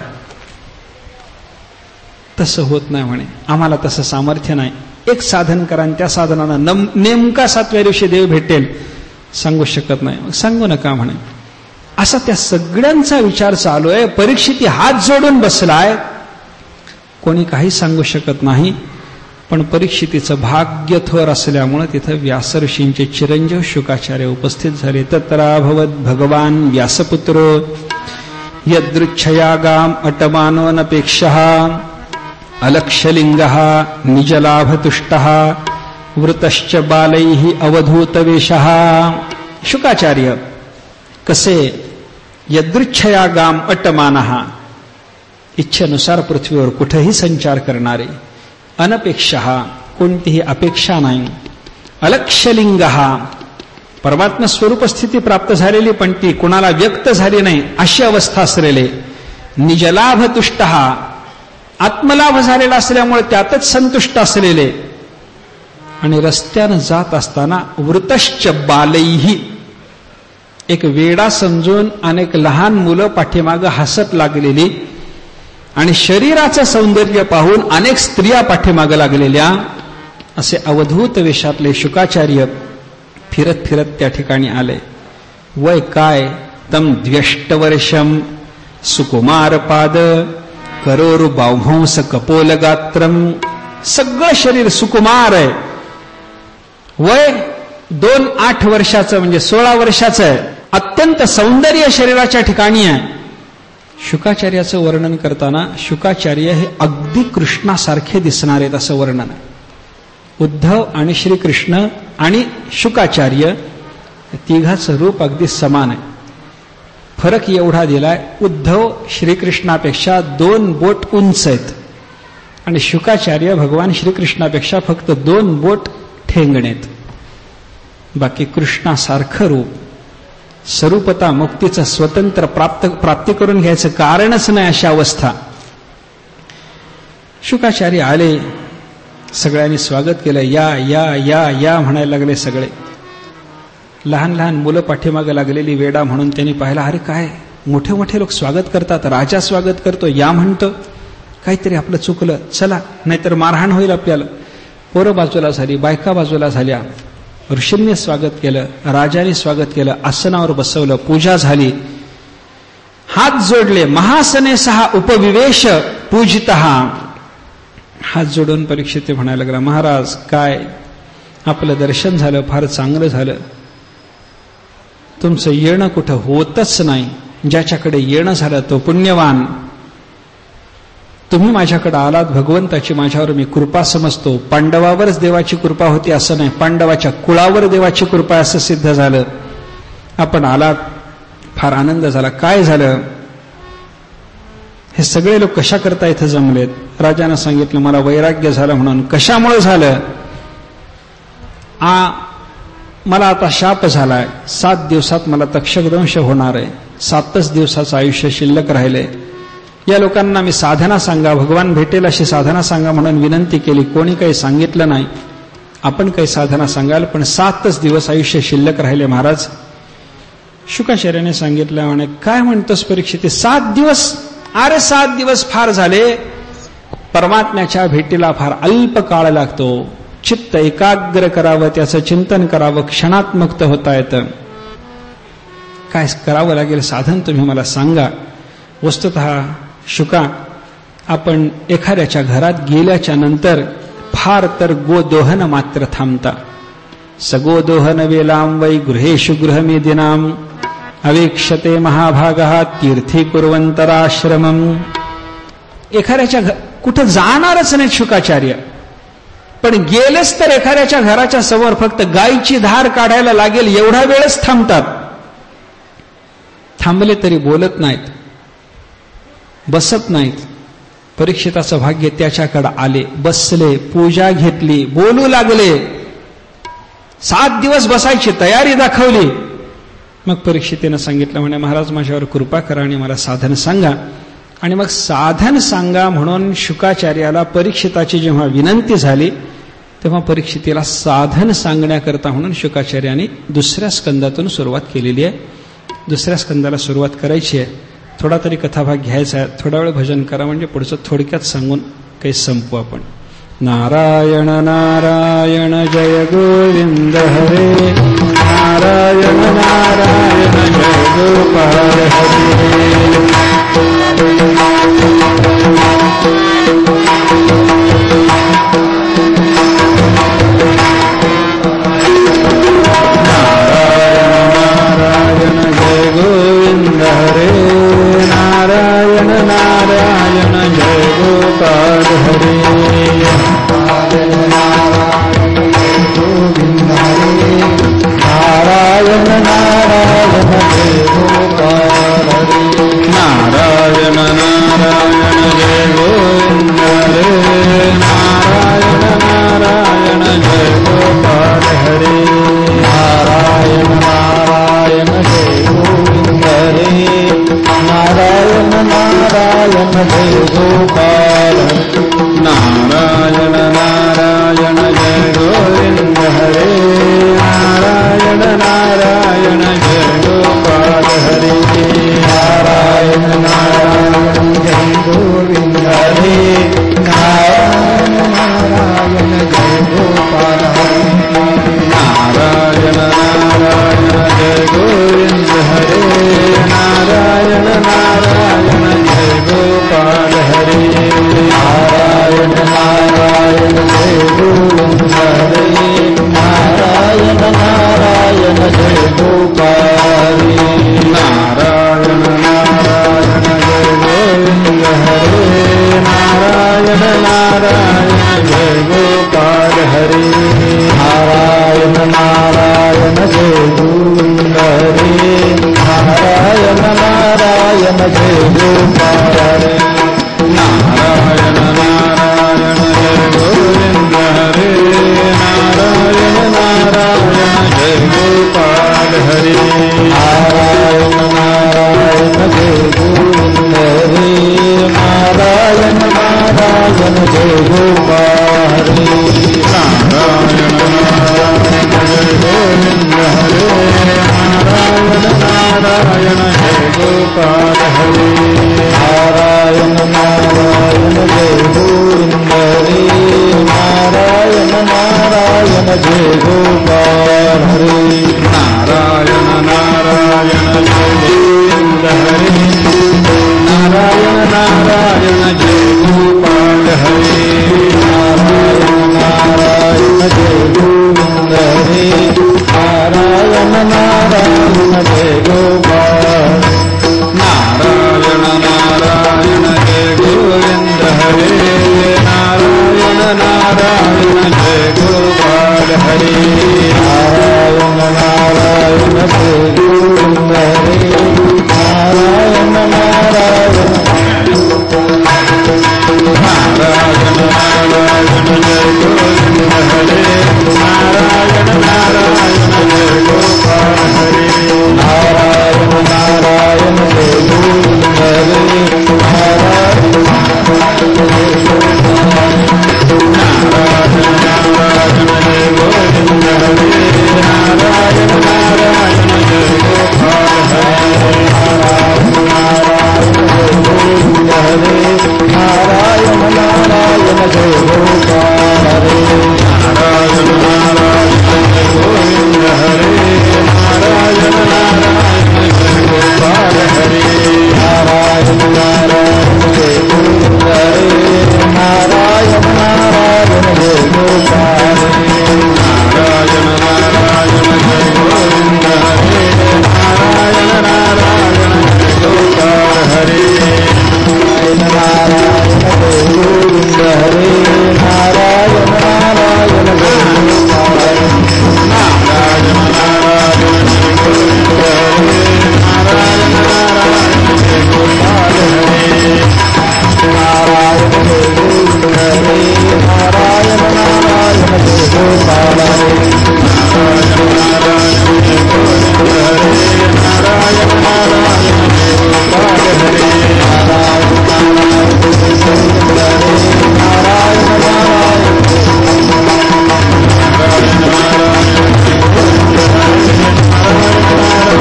तसं होत नाही म्हणे, आम्हाला तसं सामर्थ्य नाही. एक साधन करा आणि त्या साधनानं नेमका 7व्या दिवशी देव भेटेल, सांगू शकत नाही. मग सांगू नका म्हणे. असा त्या सगळ्यांचा विचार चालू आहे. परीक्षित हात जोडून बसलाय, कोणी काही सांगू शकत नाही. पण परीक्षितीचं भाग्य थोर असल्यामुळे तिथं व्यास ऋषींचे चिरंजीव शुकाचार्य उपस्थित झाले. तत्राभवत भगवान व्यासपुत्रो यदृच्छयागाम अटमानोनपेक्षः अलक्षलिंगः निजलाभतुष्टः वृतश्च बालैः अवधूतवेषः. शुकाचार्य कसे? यदृच्छयागाम अटमानः, इच्छेनुसार पृथ्वीवर कुठेही संचार करणारे, अनपेक्षः, कोणतीही अपेक्षा नाही, अलक्षलिंगः, परमात्मा स्वरूप स्थिती प्राप्त झालेली पण ती कुणाला व्यक्त झाली नाही अशी अवस्था असलेले, निजलाभतुष्टः, आत्मलाभ झालेला असल्यामुळे त्यातच संतुष्ट असलेले, आणि रस्त्यानं जात असताना वृतश्च बालैः, एक वेडा समजून अनेक लहान मुलं पाठीमागं हसत लागलेली आणि शरीराचं सौंदर्य पाहून अनेक स्त्रिया पाठीमागं लागलेल्या, असे अवधूत वेशातले शुकाचार्य फिरत फिरत त्या ठिकाणी आले. वय काय? तम 2 वर्षम सुकुमार पाद करोरु बाह्वंस कपोल गात्रम, सगळं शरीर सुकुमार आहे. वय 2-8 वर्षाचं म्हणजे 16 वर्षाचं आहे. अत्यंत सौंदर्य शरीराच्या ठिकाणी आहे. शुकाचार्याचं वर्णन करताना शुकाचार्य हे अगदी कृष्णासारखे दिसणार आहेत असं वर्णन आहे. उद्धव आणि श्रीकृष्ण आणि शुकाचार्य तिघाचं रूप अगदी समान आहे. फरक एवढा दिलाय, उद्धव श्रीकृष्णापेक्षा 2 बोट उंच आहेत आणि शुकाचार्य भगवान श्रीकृष्णापेक्षा फक्त 2 बोट ठेंगणेत. बाकी कृष्णासारखं रूप, स्वरूपता मुक्तीचं स्वतंत्र प्राप्ती करून घ्यायचं कारणच नाही अशा अवस्था. शुकाचार्य आले, सगळ्यांनी स्वागत केलं. या या या या म्हणायला लागले सगळे. लहान लहान मुलं पाठीमागे लागलेली वेडा म्हणून त्यांनी पाहिला, अरे काय मोठे मोठे लोक स्वागत करतात, राजा स्वागत करतो, या म्हणतो, काहीतरी आपलं चुकलं, चला नाहीतर मारहाण होईल आपल्याला. पोरं बाजूला झाली, बायका बाजूला झाल्या. ऋषींनी स्वागत केलं, राजाने स्वागत केलं, आसनावर बसवलं, पूजा झाली, हात जोडले. महासने 6 उपविवेश पूजितः. हात जोडून परीक्षित म्हणायला लागला, महाराज काय आपलं दर्शन झालं, फार चांगलं झालं. तुमचं येणं कुठं होतच नाही. ज्याच्याकडे येणं झालं तो पुण्यवान. तुम्ही माझ्याकडे आलात, भगवंताची माझ्यावर मी कृपा समजतो. पांडवावरच देवाची कृपा होती असं नाही, पांडवाच्या कुळावर देवाची कृपा असं सिद्ध झालं. आपण आलात, फार आनंद झाला. काय झालं? हे सगळे लोक कशा करता इथं जमलेत? राजानं सांगितलं, मला वैराग्य झालं म्हणून. कशामुळे झालं? मला आता शाप झालाय, 7 दिवसात मला तक्षकदंश होणार आहे, 7च दिवसाचं आयुष्य शिल्लक राहिले. या लोकांना मी साधना सांगा, भगवान भेटेल अशी साधना सांगा म्हणून विनंती केली. कोणी काही सांगितलं नाही. आपण काही साधना सांगाल, पण 7च दिवस आयुष्य शिल्लक राहिले महाराज. शुकाचार्याने सांगितलं, म्हणे काय म्हणतोस परीक्षित, 7 दिवस? अरे 7 दिवस फार झाले. परमात्म्याच्या भेटीला फार अल्प काळ लागतो. चित्त एकाग्र करावं, त्याचं चिंतन करावं, क्षणात मुक्त होता येतं. काय करावं लागेल साधन तुम्ही मला सांगा. वस्तुतः शुका, आपण एखाद्याच्या घरात गेल्याच्या नंतर फार तर गोदोहन मात्र थांबता. सगोदोहन वेलां वै गृहेषु गृहमेदिनां अवेक्षते महाभागः तीर्थी कुर्वन्तराश्रमम्. एखाद्याच्या कुठं जाणारच नाही शुकाचार्य, पण गेलेच तर एखाद्याच्या घराच्या समोर फक्त गायीची धार काढायला लागेल एवढा वेळच थांबतात. थांबले तरी बोलत नाहीत, बसत नाहीत. परीक्षिताचं भाग्य त्याच्याकडे आले, बसले, पूजा घेतली, बोलू लागले. 7 दिवस बसायची तयारी दाखवली. मग परीक्षितेनं सांगितलं, म्हणे महाराज माझ्यावर कृपा करा आणि मला साधन सांगा. आणि मग साधन सांगा म्हणून शुकाचार्याला परीक्षिताची जेव्हा विनंती झाली तेव्हा परीक्षितेला साधन सांगण्याकरता म्हणून शुकाचार्याने 2ऱ्या स्कंदातून सुरुवात केलेली आहे. 2ऱ्या स्कंदाला सुरुवात करायची आहे. थोडा तरी कथाभाग घ्यायचा आहे. थोडा वेळ भजन करा म्हणजे पुढचं थोडक्यात सांगून काही संपू आपण. नारायण नारायण जय गोविंद हरे, नारायण नारायण जय गोपाल हरे. नारायण नारायण जय गोपाल हरे. नारायण नारायण जय गोपाल हरे. नारायण नारायण जय गोपाल हरे नारायण नारायण जय गोविंद हरे नारायण नारायण जय गोपाल हरे नारायण नारायण जय गोविंद हरे नारायण नारायण जय गोपाल नारायण नारायण जय गोविंद हरे नारायण नारायण जय गोपाल हरे नारायण नारायण जय गोविंद हरे नारायण नारायण नारायण नारायण जय गोविंद हरे नारायण नारायण जय गोपाल हरे नारायण नारायण जय गोविंद हरे नारायण नारायण नारायण जय गोविंद हरे नारायण नारायण जय गोपाल हरे नारायण नारायण जय गोविंद हरे नारायण नारायण जय गोपाल हरे नारायण नारायण जय गोविंद हरे नारायण नारायण जय गोपाल हरे नारायण नारायण जय गोविंद हरे नारायण नारायण जय गोपाल हरे नारायण नारायण जय गोविंद हरे नारायण नारायण जय गोपाल हरे नारायण नारायण जय गोविंद हरे नारायण नारायण जय गोपाल हरे नारायण नारायण जय गोविंद हरे नारायण नारायण जय गोपाल हरे नारायण जय गोविंद हरे नारायण नारायण जय गोपाल हरे नारायण नारायण जय गोविंद हरे नारायण नारायण जय गोपाल हरे नारायण नारायण जय गोविंद हरे नारायण नारायण नारायण नारायण जय गोविंद हरे नारायण नारायण जय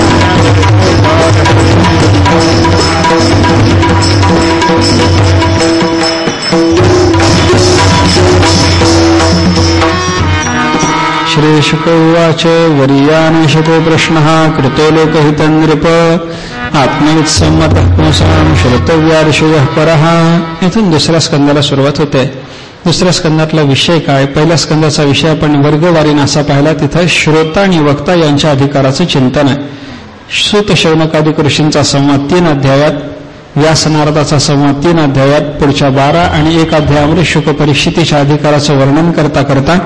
गोपाल श्री शुक उवाच वर्यानुशतो प्रश्नः कृतो लोकहितं नृप आत्मवित्सम्मतः पुंसां श्रोतव्यार्षयः परः. इथून दुसऱ्या स्कंदाला सुरुवात होते. दुसऱ्या स्कंदातला विषय काय, पहिल्या स्कंदाचा विषय आपण वर्गवारीने असा पाहिला. तिथं श्रोता आणि वक्ता यांच्या अधिकाराचं चिंतन आहे. सूत शौनकादिक ऋषींचा संवाद 3 अध्यायात, व्यास नारदाचा संवाद 3 अध्यायात, पुढच्या 12 आणि 1 अध्यायामध्ये शुक परीक्षितीच्या अधिकाराचं वर्णन करता करता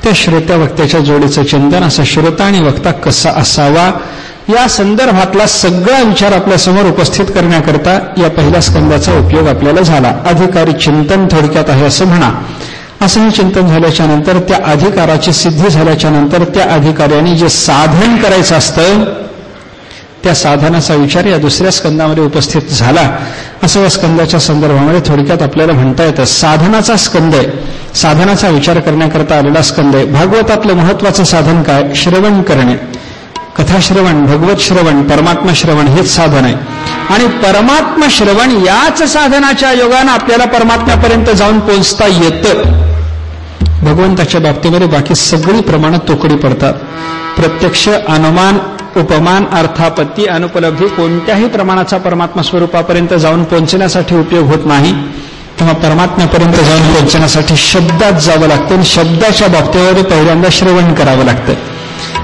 त्या श्रोत्या वक्त्याच्या जोडीचं चिंतन, असं श्रोता आणि वक्ता कसा असावा या संदर्भातला सगळा विचार आपल्यासमोर उपस्थित करण्याकरता या पहिल्या स्कंदाचा उपयोग आपल्याला झाला. अधिकारी चिंतन थोडक्यात आहे असं म्हणा. असं हे चिंतन झाल्याच्या नंतर, त्या अधिकाराची सिद्धी झाल्याच्या नंतर त्या अधिकाऱ्यांनी जे साधन करायचं असतं त्या साधनाचा विचार या दुसऱ्या स्कंदामध्ये उपस्थित झाला. असं या स्कंदाच्या संदर्भामध्ये थोडक्यात आपल्याला म्हणता येतं. साधनाचा स्कंद आहे, साधनाचा विचार करण्याकरता आलेला स्कंद आहे. भागवतातलं महत्वाचं साधन काय, श्रवण करणे, कथाश्रवण, भगवत श्रवण, परमात्मा श्रवण हेच साधन आहे. आणि परमात्मा श्रवण याच साधनाच्या योगानं आपल्याला परमात्म्यापर्यंत जाऊन पोहोचता येतं. भगवंताच्या बाबतीमध्ये बाकी सगळी प्रमाणं तोकडी पडतात. प्रत्यक्ष, अनुमान, उपमान, अर्थापत्ती, अनुपलब्धी कोणत्याही प्रमाणाचा परमात्मा स्वरूपापर्यंत जाऊन पोहोचण्यासाठी उपयोग होत नाही. तेव्हा परमात्म्यापर्यंत जाऊन पोहोचण्यासाठी शब्दात जावं लागतं. आणि शब्दाच्या बाबतीमध्ये पहिल्यांदा श्रवण करावं लागतं.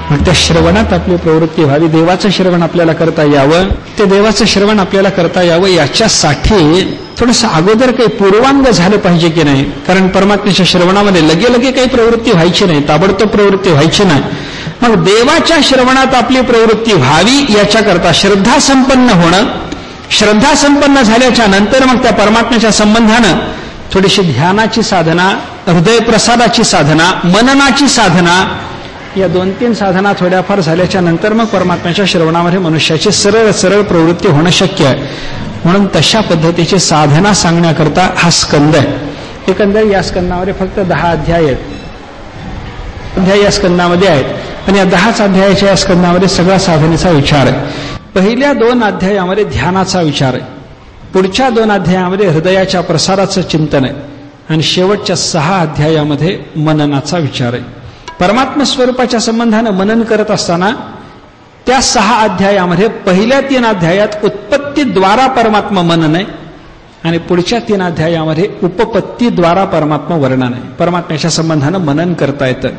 मग त्या श्रवणात आपली प्रवृत्ती व्हावी. देवाचं श्रवण आपल्याला करता यावं, ते देवाचं श्रवण आपल्याला करता यावं याच्यासाठी थोडंसं अगोदर काही पूर्वांग झालं पाहिजे की नाही. कारण परमात्म्याच्या श्रवणामध्ये लगे काही प्रवृत्ती व्हायची नाही, ताबडतोब प्रवृत्ती व्हायची नाही. मग देवाच्या श्रवणात आपली प्रवृत्ती व्हावी याच्याकरता श्रद्धा संपन्न होणं, श्रद्धा संपन्न झाल्याच्या नंतर मग त्या परमात्म्याच्या संबंधानं थोडीशी ध्यानाची साधना, हृदयप्रसादाची साधना, मननाची साधना, या 2-3 साधना थोड्याफार झाल्याच्या नंतर मग परमात्म्याच्या श्रवणामध्ये मनुष्याची सरळ सरळ प्रवृत्ती होणं शक्य आहे. म्हणून तशा पद्धतीची साधना सांगण्याकरता हा स्कंद आहे. एकंदर या स्कंदामध्ये फक्त 10 अध्याय आहेत. अध्याय या स्कंदामध्ये आहेत आणि या 10च अध्यायाच्या या स्कंदामध्ये सगळा साधनेचा विचार आहे. पहिल्या 2 अध्यायामध्ये ध्यानाचा विचार आहे, पुढच्या 2 अध्यायामध्ये हृदयाच्या प्रसाराचं चिंतन आहे आणि शेवटच्या 6 अध्यायामध्ये मननाचा विचार आहे. परमात्मा स्वरूपाच्या संबंधानं मनन करत असताना त्या 6 अध्यायामध्ये पहिल्या 3 अध्यायात उत्पत्तीद्वारा परमात्मा मनन आहे आणि पुढच्या 3 अध्यायामध्ये उपपत्तीद्वारा परमात्मा वर्णन आहे. परमात्म्याच्या संबंधानं मनन करता येतं.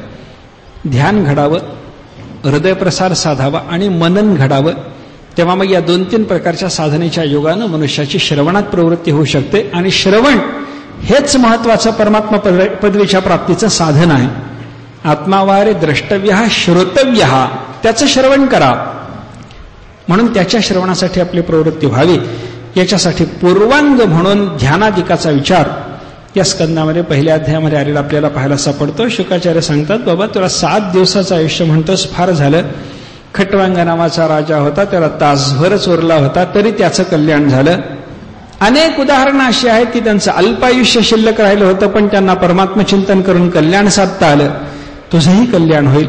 ध्यान घडावं, हृदयप्रसार साधावा आणि मनन घडावं, तेव्हा मग या 2-3 प्रकारच्या साधनेच्या योगानं मनुष्याची श्रवणात प्रवृत्ती होऊ शकते. आणि श्रवण हेच महत्वाचं परमात्मा पदवीच्या प्राप्तीचं साधन आहे. आत्मावारे द्रष्टव्य श्रोतव्य, त्याचं श्रवण करा. म्हणून त्याच्या श्रवणासाठी आपली प्रवृत्ती व्हावी. याच्यासाठी पूर्वांग म्हणून ध्यानादिकाचा विचार या स्कंदामध्ये पहिल्या अध्यायामध्ये आलेला आपल्याला पाहायला सापडतो. शुकाचार्य सांगतात, बाबा तुला 7 दिवसाचं आयुष्य म्हणतोस, फार झालं. खटवांग नावाचा राजा होता, त्याला तासभरच उरला होता, तरी त्याचं कल्याण झालं. अनेक उदाहरणं अशी आहेत की त्यांचं अल्पायुष्य शिल्लक राहिलं होतं, पण त्यांना परमात्मचिंतन करून कल्याण साधता आलं. तुझंही कल्याण होईल.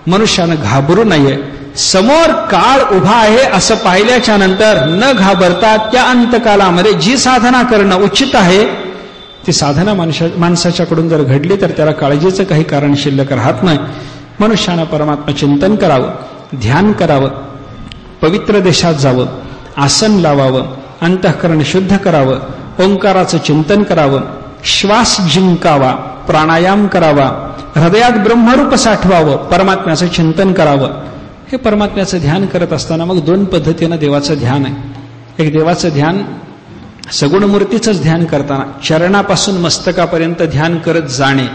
मनुष्यानं घाबरू नये. समोर काळ उभा आहे असं पाहिल्याच्या नंतर न घाबरता त्या अंतकालामध्ये जी साधना करणं उचित आहे ती साधना माणसाच्याकडून जर घडली तर त्याला काळजीचं काही कारण शिल्लक राहत नाही. मनुष्यानं परमात्मा चिंतन करावं, ध्यान करावं, पवित्र देशात जावं, आसन लावावं, अंतःकरण शुद्ध करावं, ओंकाराचं चिंतन करावं, श्वास जिंकावा, प्राणायाम करावा, हृदयात ब्रह्मरूप साठवावं, परमात्म्याचं चिंतन करावं. हे परमात्म्याचं ध्यान करत असताना मग 2 पद्धतीनं देवाचं ध्यान आहे. एक देवाचं ध्यान सगुण मूर्तीचंच ध्यान करताना चरणापासून मस्तकापर्यंत ध्यान करत जाणे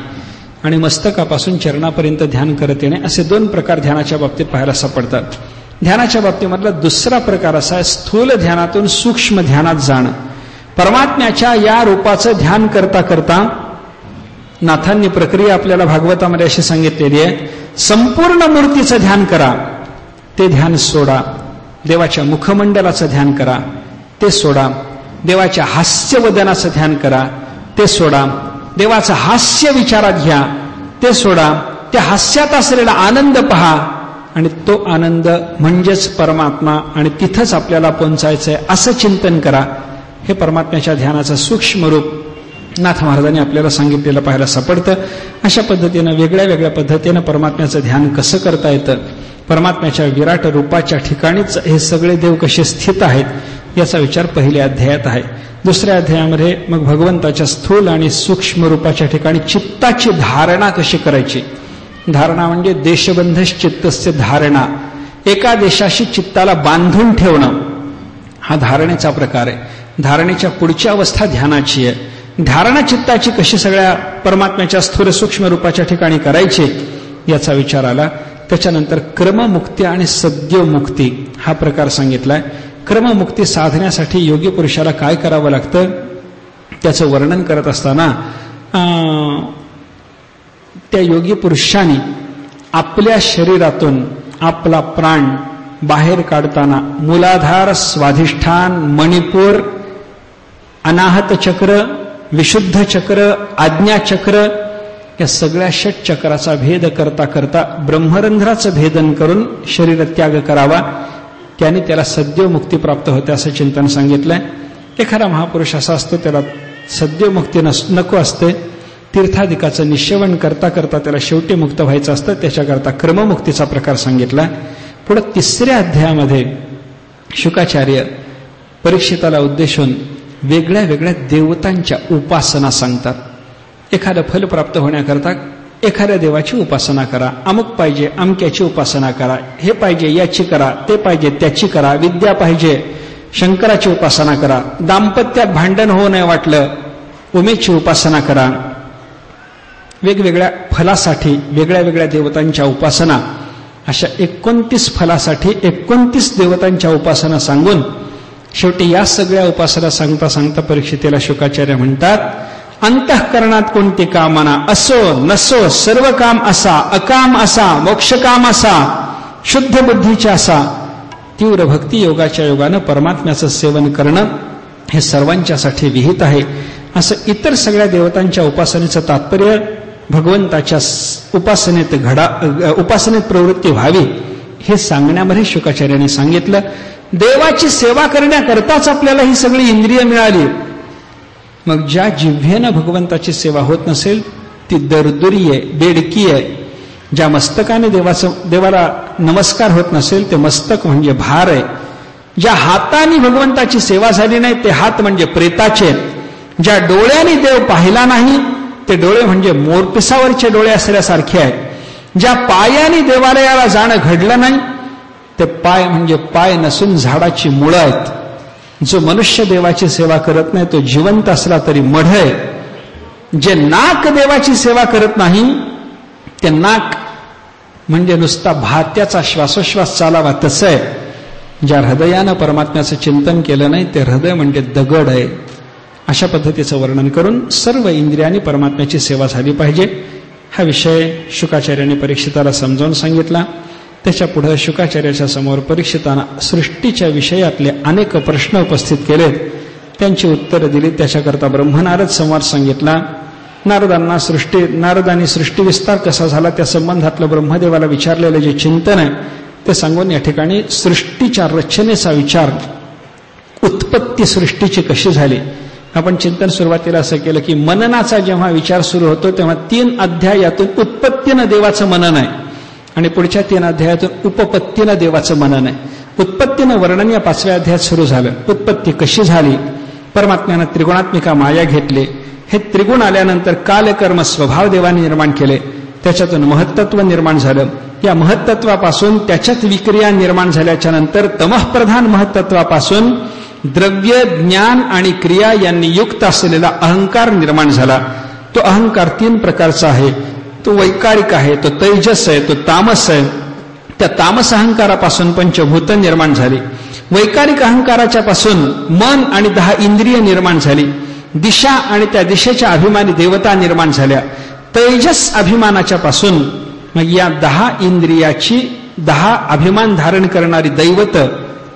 आणि मस्तकापासून चरणापर्यंत ध्यान करत येणे, असे 2 प्रकार ध्यानाच्या बाबतीत पाहायला सापडतात. ध्यानाच्या बाबतीमधला दुसरा प्रकार असा आहे स्थूल ध्यानातून सूक्ष्म ध्यानात जाणं. परमात्म्याच्या या रूपाचं ध्यान करता करता नाथांनी प्रक्रिया आपल्याला भागवतामध्ये अशी सांगितलेली आहे, संपूर्ण मूर्तीचं ध्यान करा, ते ध्यान सोडा. देवाच्या मुखमंडलाचं ध्यान करा, ते सोडा. देवाच्या हास्यवदनाचं ध्यान करा, ते सोडा. देवाचं हास्य विचारात घ्या, ते सोडा. त्या हास्यात असलेला आनंद पहा आणि तो आनंद म्हणजेच परमात्मा आणि तिथंच आपल्याला पोहोचायचंय असं चिंतन करा. हे परमात्म्याच्या ध्यानाचं सूक्ष्म रूप नाथ महाराजांनी आपल्याला सांगितलेलं पाहायला सापडतं. अशा पद्धतीनं वेगळ्या वेगळ्या पद्धतीनं परमात्म्याचं ध्यान कसं करता येतं, परमात्म्याच्या विराट रूपाच्या ठिकाणीच हे सगळे देव कसे स्थित आहेत याचा विचार पहिल्या अध्यायात आहे. दुसऱ्या अध्यायामध्ये मग भगवंताच्या स्थूल आणि सूक्ष्म रूपाच्या ठिकाणी चित्ताची धारणा कशी करायची. धारणा म्हणजे देशबंधश चित्तस्य धारणा, एका देशाशी चित्ताला बांधून ठेवणं, हा धारणेचा प्रकार आहे. धारणेच्या पुढची अवस्था ध्यानाची आहे. धारणा चित्ताची कशी सगळ्या परमात्म्याच्या स्थूल सूक्ष्म रूपाच्या ठिकाणी करायची याचा विचार आला. त्याच्यानंतर क्रममुक्ती आणि सद्योमुक्ती हा प्रकार सांगितलाय. क्रममुक्ती साधण्यासाठी योगी पुरुषाला काय करावं लागतं त्याचं वर्णन करत असताना त्या योगी पुरुषांनी आपल्या शरीरातून आपला प्राण बाहेर काढताना मूलाधार, स्वाधिष्ठान, मणिपूर, अनाहत चक्र, विशुद्ध चक्र, आज्ञाचक्र या सगळ्या 6 चक्राचा भेद करता करता ब्रह्मरंध्राचं भेदन करून शरीर त्याग करावा. त्याने त्याला सद्योमुक्ती प्राप्त होते असं चिंतन सांगितलंय. एखादा महापुरुष असा असतो त्याला सद्योमुक्ती नको असते. तीर्थादिकाचं निश्चवण करता करता त्याला शेवटी मुक्त व्हायचं असतं. त्याच्याकरता क्रममुक्तीचा प्रकार सांगितला. पुढे 3ऱ्या अध्यायामध्ये शुकाचार्य परीक्षिताला उद्देशून वेगळ्या वेगळ्या देवतांच्या उपासना सांगतात. एखादं फल प्राप्त होण्याकरता एखाद्या देवाची उपासना करा, अमुक पाहिजे अमक्याची उपासना करा, हे पाहिजे याची करा, ते पाहिजे त्याची करा, विद्या पाहिजे शंकराची उपासना करा, दाम्पत्यात भांडण होऊ नये वाटलं उमेची उपासना करा. वेगवेगळ्या फलासाठी वेगळ्या वेगळ्या देवतांच्या उपासना, अशा 29 फलासाठी 29 देवतांच्या उपासना सांगून शेवटी या सगळ्या उपासना सांगता सांगता परीक्षितेला शुकाचार्य म्हणतात, अंतःकरणात कोणती कामना असो नसो सर्व काम असा, अकाम असा, मोक्षकाम असा, शुद्ध बुद्धीच्या असा, तीव्र भक्ती योगाच्या योगानं परमात्म्याचं सेवन करणं हे सर्वांच्यासाठी विहित आहे. असं इतर सगळ्या देवतांच्या उपासनेचं तात्पर्य भगवंताच्या उपासनेत प्रवृत्ती व्हावी हे सांगण्यामध्ये शुकाचार्यांनी सांगितलं. देवाची सेवा करण्याकरताच आपल्याला ही सगळी इंद्रिय मिळाली. मग ज्या जिव्हेनं भगवंताची सेवा होत नसेल ती दरदुरी आहे, बेडकी आहे. ज्या मस्तकाने देवाला नमस्कार होत नसेल ते मस्तक म्हणजे भार आहे. ज्या हाताने भगवंताची सेवा झाली नाही ते हात म्हणजे प्रेताचे. ज्या डोळ्याने देव पाहिला नाही ते डोळे म्हणजे मोरपिसावरचे डोळे असल्यासारखे आहेत. ज्या पायाने देवालयाला जाणं घडलं नाही ते पाय म्हणजे पाय नसून झाडाची मुळं आहेत. जो मनुष्य देवाची सेवा करत नाही तो जिवंत असला तरी मढ आहे. जे नाक देवाची सेवा करत नाही ते नाक म्हणजे नुसता भात्याचा श्वासोश्वास चालावा तसं आहे. ज्या हृदयानं परमात्म्याचं चिंतन केलं नाही ते हृदय म्हणजे दगड आहे. अशा पद्धतीचं वर्णन करून सर्व इंद्रियांनी परमात्म्याची सेवा झाली पाहिजे. हा विषय शुकाचार्यांनी परीक्षिताला समजावून सांगितला. त्याच्या पुढे शुकाचार्याच्या समोर परीक्षितानं सृष्टीच्या विषयातले अनेक प्रश्न उपस्थित केलेत. त्यांची उत्तरं दिली. त्याच्याकरता ब्रह्मनारद संवाद सांगितला. नारदांनी सृष्टी विस्तार कसा झाला त्या संबंधातलं ब्रह्मदेवाला विचारलेलं जे चिंतन आहे ते सांगून या ठिकाणी सृष्टीच्या रचनेचा विचार, उत्पत्ती सृष्टीची कशी झाली. आपण चिंतन सुरुवातीला असं केलं की मननाचा जेव्हा विचार सुरू होतो तेव्हा 3 अध्यायातून उत्पत्तीनं देवाचं मनन आहे आणि पुढच्या 3 अध्यायातून उपपत्तीनं देवाचं मनन आहे. उत्पत्तीनं वर्णन या 5व्या अध्यायात सुरू झालं. उत्पत्ती कशी झाली, परमात्म्यानं त्रिगुणात्मिका माया घेतली. हे त्रिगुण आल्यानंतर कालकर्म स्वभाव देवाने निर्माण केले. त्याच्यातून महत्त्व निर्माण झालं. या महत्त्वापासून त्याच्यात विक्रिया निर्माण झाल्याच्या नंतर तमःप्रधान महत्त्वापासून द्रव्य, ज्ञान आणि क्रिया यांनी युक्त असलेला अहंकार निर्माण झाला. तो अहंकार 3 प्रकारचा आहे. तो वैकारिक आहे, तो तैजस आहे, तो तामस आहे. त्या तामस अहंकारापासून पंचभूत निर्माण झाली. वैकारिक अहंकाराच्या पासून मन आणि 10 इंद्रिय निर्माण झाली. दिशा आणि त्या दिशेच्या अभिमानी देवता निर्माण झाल्या. तैजस अभिमानाच्या पासून मग या 10 इंद्रियाची 10 अभिमान धारण करणारी दैवत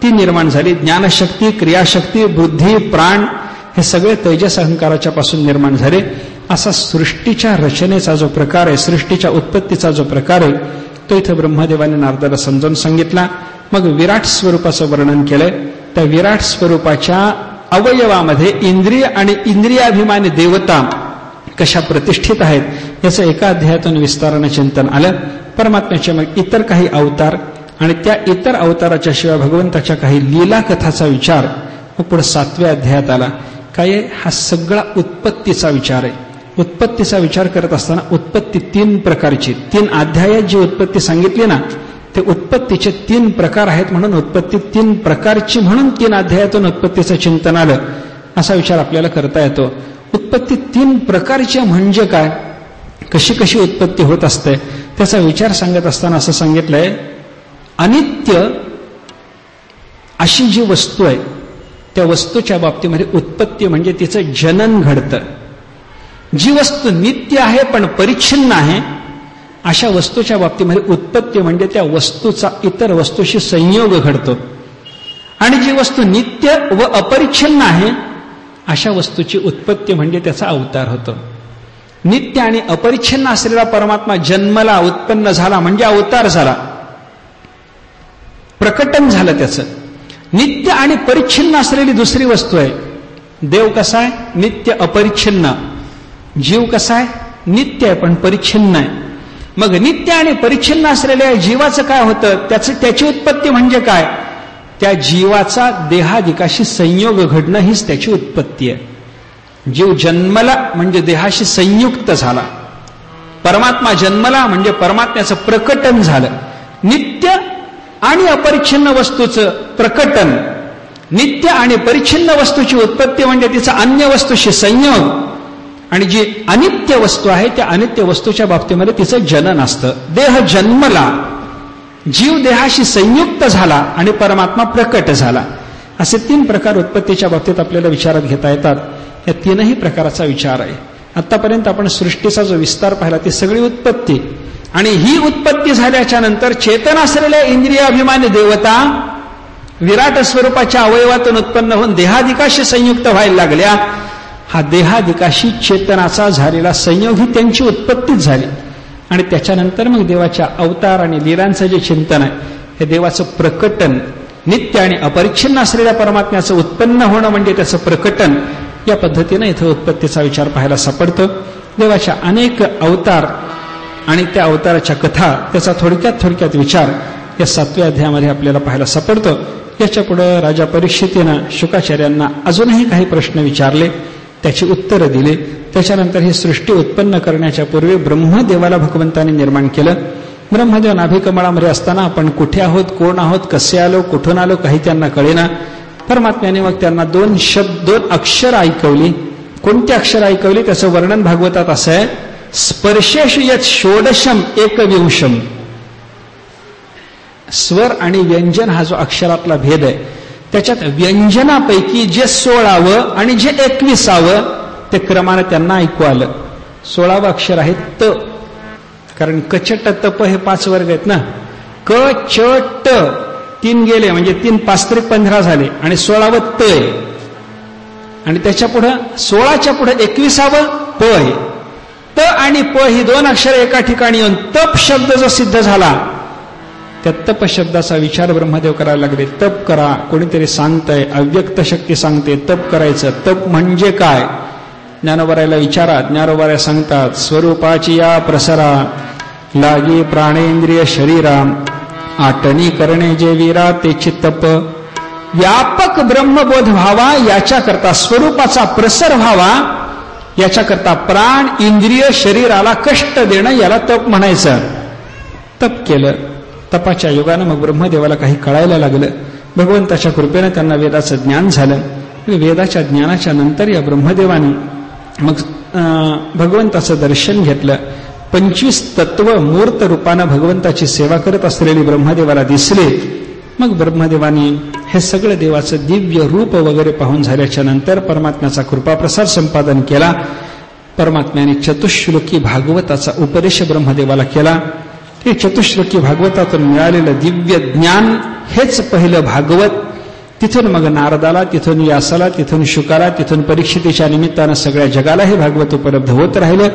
ती निर्माण झाली. ज्ञानशक्ती, क्रियाशक्ती, बुद्धी, प्राण हे सगळे तैजस अहंकाराच्या पासून निर्माण झाले. असा सृष्टीच्या रचनेचा जो प्रकार आहे, सृष्टीच्या उत्पत्तीचा जो प्रकार आहे तो इथं ब्रह्मदेवाने नारदाला समजावून सांगितला. मग विराट स्वरूपाचं वर्णन केलंय. त्या विराट स्वरूपाच्या अवयवामध्ये इंद्रिय आणि इंद्रियाभिमानी देवता कशा प्रतिष्ठित आहेत याचं एका अध्यायातून विस्ताराने चिंतन आलं. परमात्म्याचे मग इतर काही अवतार आणि त्या इतर अवताराच्या शिवाय भगवंताच्या काही लीला कथाचा विचार मग पुढे 7व्या अध्यायात आला. काय हा सगळा उत्पत्तीचा विचार आहे. उत्पत्तीचा विचार करत असताना उत्पत्ती 3 प्रकारची, 3 अध्यायात जी उत्पत्ती सांगितली ना ते उत्पत्तीचे 3 प्रकार आहेत म्हणून उत्पत्ती 3 प्रकारची म्हणून 3 अध्यायातून उत्पत्तीचं चिंतन आलं असा विचार आपल्याला करता येतो. उत्पत्ती 3 प्रकारची म्हणजे काय, कशी कशी उत्पत्ती होत असते त्याचा विचार सांगत असताना असं सांगितलंय. अनित्य अशी जी वस्तू आहे त्या वस्तूच्या बाबतीमध्ये उत्पत्ती म्हणजे तिचं जनन घडतं. जी वस्तू नित्य आहे पण परिच्छिन्न आहे अशा वस्तूच्या बाबतीमध्ये उत्पत्ती म्हणजे त्या वस्तूचा इतर वस्तूशी संयोग घडतो. आणि जी वस्तू नित्य व अपरिच्छिन्न आहे अशा वस्तूची उत्पत्ती म्हणजे त्याचा अवतार होतो. नित्य आणि अपरिच्छिन्न असलेला परमात्मा जन्मला, उत्पन्न झाला म्हणजे अवतार झाला, प्रकटन झालं त्याचं. नित्य आणि परिच्छिन्न असलेली दुसरी वस्तू आहे. देव कसा आहे, नित्य अपरिच्छिन्न. जीव कसा आहे, नित्य आहे पण परिच्छिन्न आहे. मग नित्य आणि परिच्छिन्न असलेल्या जीवाचं काय होतं, त्याची उत्पत्ती म्हणजे काय, त्या जीवाचा देहादिकाशी संयोग घडणं हीच त्याची उत्पत्ती आहे. जीव जन्मला म्हणजे देहाशी संयुक्त झाला. परमात्मा जन्मला म्हणजे परमात्म्याचं प्रकटन झालं. नित्य आणि अपरिच्छिन्न वस्तूचं प्रकटन, नित्य आणि परिच्छिन्न वस्तूची उत्पत्ती म्हणजे तिचा अन्य वस्तूशी संयोग, आणि जी अनित्य वस्तू आहे त्या अनित्य वस्तूच्या बाबतीमध्ये तिचं जनन असतं. देह जन्मला, जीव देहाशी संयुक्त झाला आणि परमात्मा प्रकट झाला. असे 3 प्रकार उत्पत्तीच्या बाबतीत आपल्याला विचारात घेता येतात. या 3ही प्रकाराचा विचार आहे. आतापर्यंत आपण सृष्टीचा जो विस्तार पाहिला ती सगळी उत्पत्ती, आणि ही उत्पत्ती झाल्याच्या नंतर चेतन असलेल्या इंद्रियाभिमानी देवता विराट स्वरूपाच्या अवयवातून उत्पन्न होऊन देहादिकाशी संयुक्त व्हायला लागल्या. हा देहादिकाशी चेतनाचा झालेला संयोग ही त्यांची उत्पत्तीच झाली. आणि त्याच्यानंतर मग देवाच्या अवतार आणि लीलांचं जे चिंतन आहे हे देवाचं प्रकटन, नित्य आणि अपरिच्छिन्न असलेल्या परमात्म्याचं उत्पन्न होणं म्हणजे त्याचं प्रकटन. या पद्धतीने इथं उत्पत्तीचा विचार पाहायला सापडतो. देवाच्या अनेक अवतार आणि त्या अवताराच्या कथा, त्याचा थोडक्यात विचार या 7व्या अध्यायामध्ये आपल्याला पाहायला सापडतो. याच्या पुढे राजा परीक्षितीनं शुकाचार्यांना अजूनही काही प्रश्न विचारले, त्याची उत्तरं दिली. त्याच्यानंतर ही सृष्टी उत्पन्न करण्याच्या पूर्वी ब्रह्मदेवाला भगवंताने निर्माण केलं. ब्रह्मदेव नाभिकमळामध्ये असताना आपण कुठे आहोत, कोण आहोत, कसे आलो, कुठून आलो, काही त्यांना कळेना. परमात्म्याने मग त्यांना 2 अक्षर ऐकवली. कोणती अक्षर ऐकवली त्याचं वर्णन भागवतात असं आहे, स्पर्शेषु यत् षोडशम एकविंशम. स्वर आणि व्यंजन हा जो अक्षरातला भेद आहे, त्याच्यात व्यंजनापैकी जे 16वं आणि जे 21वं ते क्रमाने त्यांना ऐकू आलं. 16वं अक्षर आहे त, कारण कचट तप हे 5 वर्ग आहेत ना. क च ट 3 गेले म्हणजे 3 5 त्रिक 15 झाले आणि 16वं त आहे. आणि त्याच्या पुढं 16च्या पुढे 21वं प आहे. त आणि प ही 2 अक्षर एका ठिकाणी येऊन तप शब्द जो सिद्ध झाला, त्या तप शब्दाचा विचार ब्रह्मदेव करायला लागले. तप करा, कोणीतरी सांगतंय, अव्यक्त शक्ती सांगते तप करायचं. तप म्हणजे काय? ज्ञानोबरायला विचारा. ज्ञानोबराय सांगतात, स्वरूपाची या प्रसरा लागी प्राणेंद्रिय शरीरा, आटणी करणे जे वीरा तेची तप. व्यापक ब्रह्मबोध व्हावा याच्याकरता, स्वरूपाचा प्रसर व्हावा याच्याकरता प्राण इंद्रिय शरीराला कष्ट देणं याला तप म्हणायचं. तप केलं. तपाच्या युगानं मग ब्रह्मदेवाला काही कळायला लागलं. भगवंताच्या कृपेनं त्यांना वेदाचं ज्ञान झालं. वेदाच्या ज्ञानाच्या नंतर या ब्रह्मदेवाने मग भगवंताचं दर्शन घेतलं. 25 तत्व मूर्त रूपानं भगवंताची सेवा करत असलेली ब्रह्मदेवाला दिसले. मग ब्रह्मदेवाने हे सगळं देवाचं दिव्य रूप वगैरे पाहून झाल्याच्या नंतर परमात्म्याचा कृपाप्रसार संपादन केला. परमात्म्याने चतुश्लोकी भागवताचा उपदेश ब्रह्मदेवाला केला. हे चतुश्लोकी भागवतातून मिळालेलं दिव्य ज्ञान हेच पहिलं भागवत. तिथून मग नारदाला, तिथून व्यासाला, तिथून शुकाला, तिथून परीक्षितीच्या निमित्तानं सगळ्या जगाला हे भागवत उपलब्ध होत राहिलं.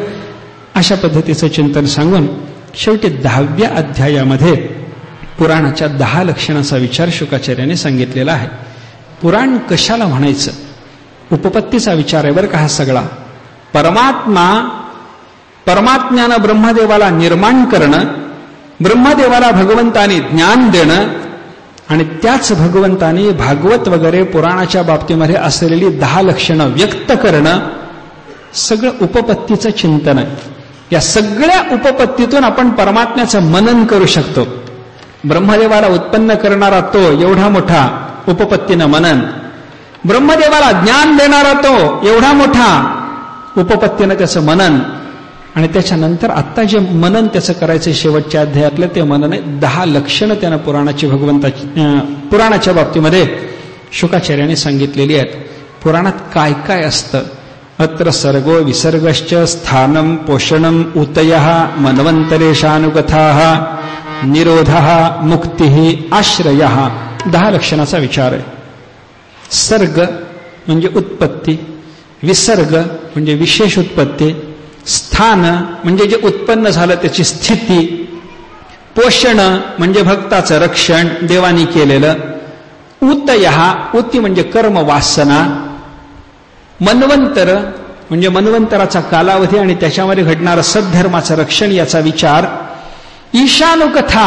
अशा पद्धतीचं चिंतन सांगून शेवटी 10व्या अध्यायामध्ये पुराणाच्या 10 लक्षणाचा विचार शुकाचार्याने सांगितलेला आहे. पुराण कशाला म्हणायचं? उपपत्तीचा विचार आहे बरं का हा सगळा. परमात्म्यानं ब्रह्मदेवाला निर्माण करणं, ब्रह्मदेवाला भगवंताने ज्ञान देणं आणि त्याच भगवंताने भागवत वगैरे पुराणाच्या बाबतीमध्ये असलेली 10 लक्षणं व्यक्त करणं, सगळं उपपत्तीचं चिंतन आहे. या सगळ्या उपपत्तीतून आपण परमात्म्याचं मनन करू शकतो. ब्रह्मदेवाला उत्पन्न करणारा तो एवढा मोठा उपपत्तीनं मनन, ब्रह्मदेवाला ज्ञान देणारा तो एवढा मोठा उपपत्तीनं त्याचं मनन, आणि त्याच्यानंतर आत्ता जे मनन त्याचं करायचं शेवटच्या अध्यायातलं ते मनन आहे. 10 लक्षणं त्यानं पुराणाच्या बाबतीमध्ये शुकाचार्याने सांगितलेली आहेत. पुराणात काय काय असतं? अत्र सर्गो विसर्गश्च स्थानं पोषणं उतयः मन्वंतरेशानुकथाः निरोधः मुक्तिः आश्रयः. 10 लक्षणाचा विचार आहे. सर्ग म्हणजे उत्पत्ती, विसर्ग म्हणजे विशेष उत्पत्ती, स्थान म्हणजे जे उत्पन्न झालं त्याची स्थिती, पोषण म्हणजे भक्ताचं रक्षण देवानी केलेलं, उतयः उती म्हणजे कर्म वासना, मन्वंतर म्हणजे मन्वंतराचा कालावधी आणि त्याच्यामध्ये घडणारं सद्धर्माचं रक्षण याचा विचार, ईशानुकथा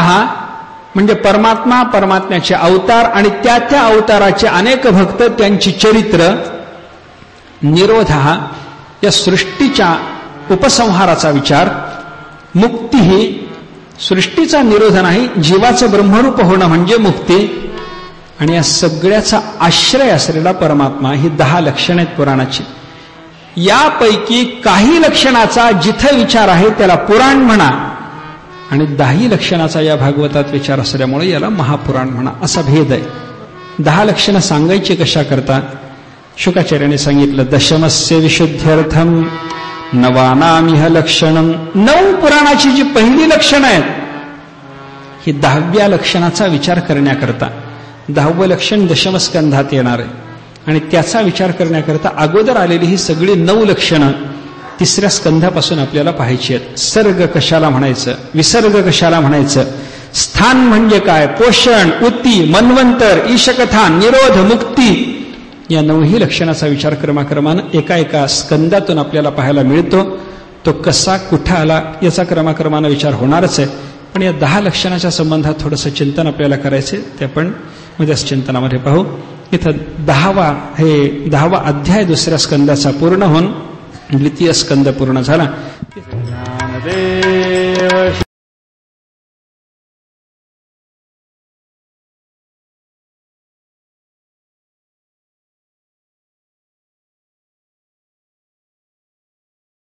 म्हणजे परमात्मा, परमात्म्याचे अवतार आणि त्या त्या अवताराचे अनेक भक्त त्यांची चरित्र, निरोध या सृष्टीच्या उपसंहाराचा विचार, मुक्ती ही सृष्टीचा निरोध नाही, जीवाचं ब्रह्मरूप होणं म्हणजे मुक्ती, आणि या सगळ्याचा आश्रय असलेला परमात्मा. ही 10 लक्षणं आहेत पुराणाची. यापैकी काही लक्षणाचा जिथं विचार आहे त्याला पुराण म्हणा, आणि 10 लक्षणाचा या भागवतात विचार असल्यामुळे याला महापुराण म्हणा, असा भेद आहे. 10 लक्षणं सांगायची कशा करता? शुकाचार्याने सांगितलं, दशमस्य विशुद्ध्यर्थम नवानामिह लक्षणं. 9 पुराणाची जी पहिली लक्षणं आहेत ही 10व्या लक्षणाचा विचार करण्याकरता. 10वं लक्षण दशमस्कंधात येणार आहे आणि त्याचा विचार करण्याकरता अगोदर आलेली ही सगळी 9 लक्षणं 3ऱ्या स्कंधापासून आपल्याला पाहायची आहेत. सर्ग कशाला म्हणायचं, विसर्ग कशाला म्हणायचं, स्थान म्हणजे काय, पोषण, उती, मन्वंतर, ईशकथा, निरोध, मुक्ती, या 9ही लक्षणाचा विचार क्रमाक्रमानं एका एका स्कंदातून आपल्याला पाहायला मिळतो. तो कसा कुठं आला याचा क्रमाक्रमानं विचार होणारच आहे. पण या 10 लक्षणाच्या संबंधात थोडंसं चिंतन आपल्याला करायचे, ते आपण उद्या चिंतनामध्ये पाहू. इथं 10वा अध्याय दुसऱ्या स्कंदाचा पूर्ण होऊन द्वितीय स्कंद पूर्ण झाला.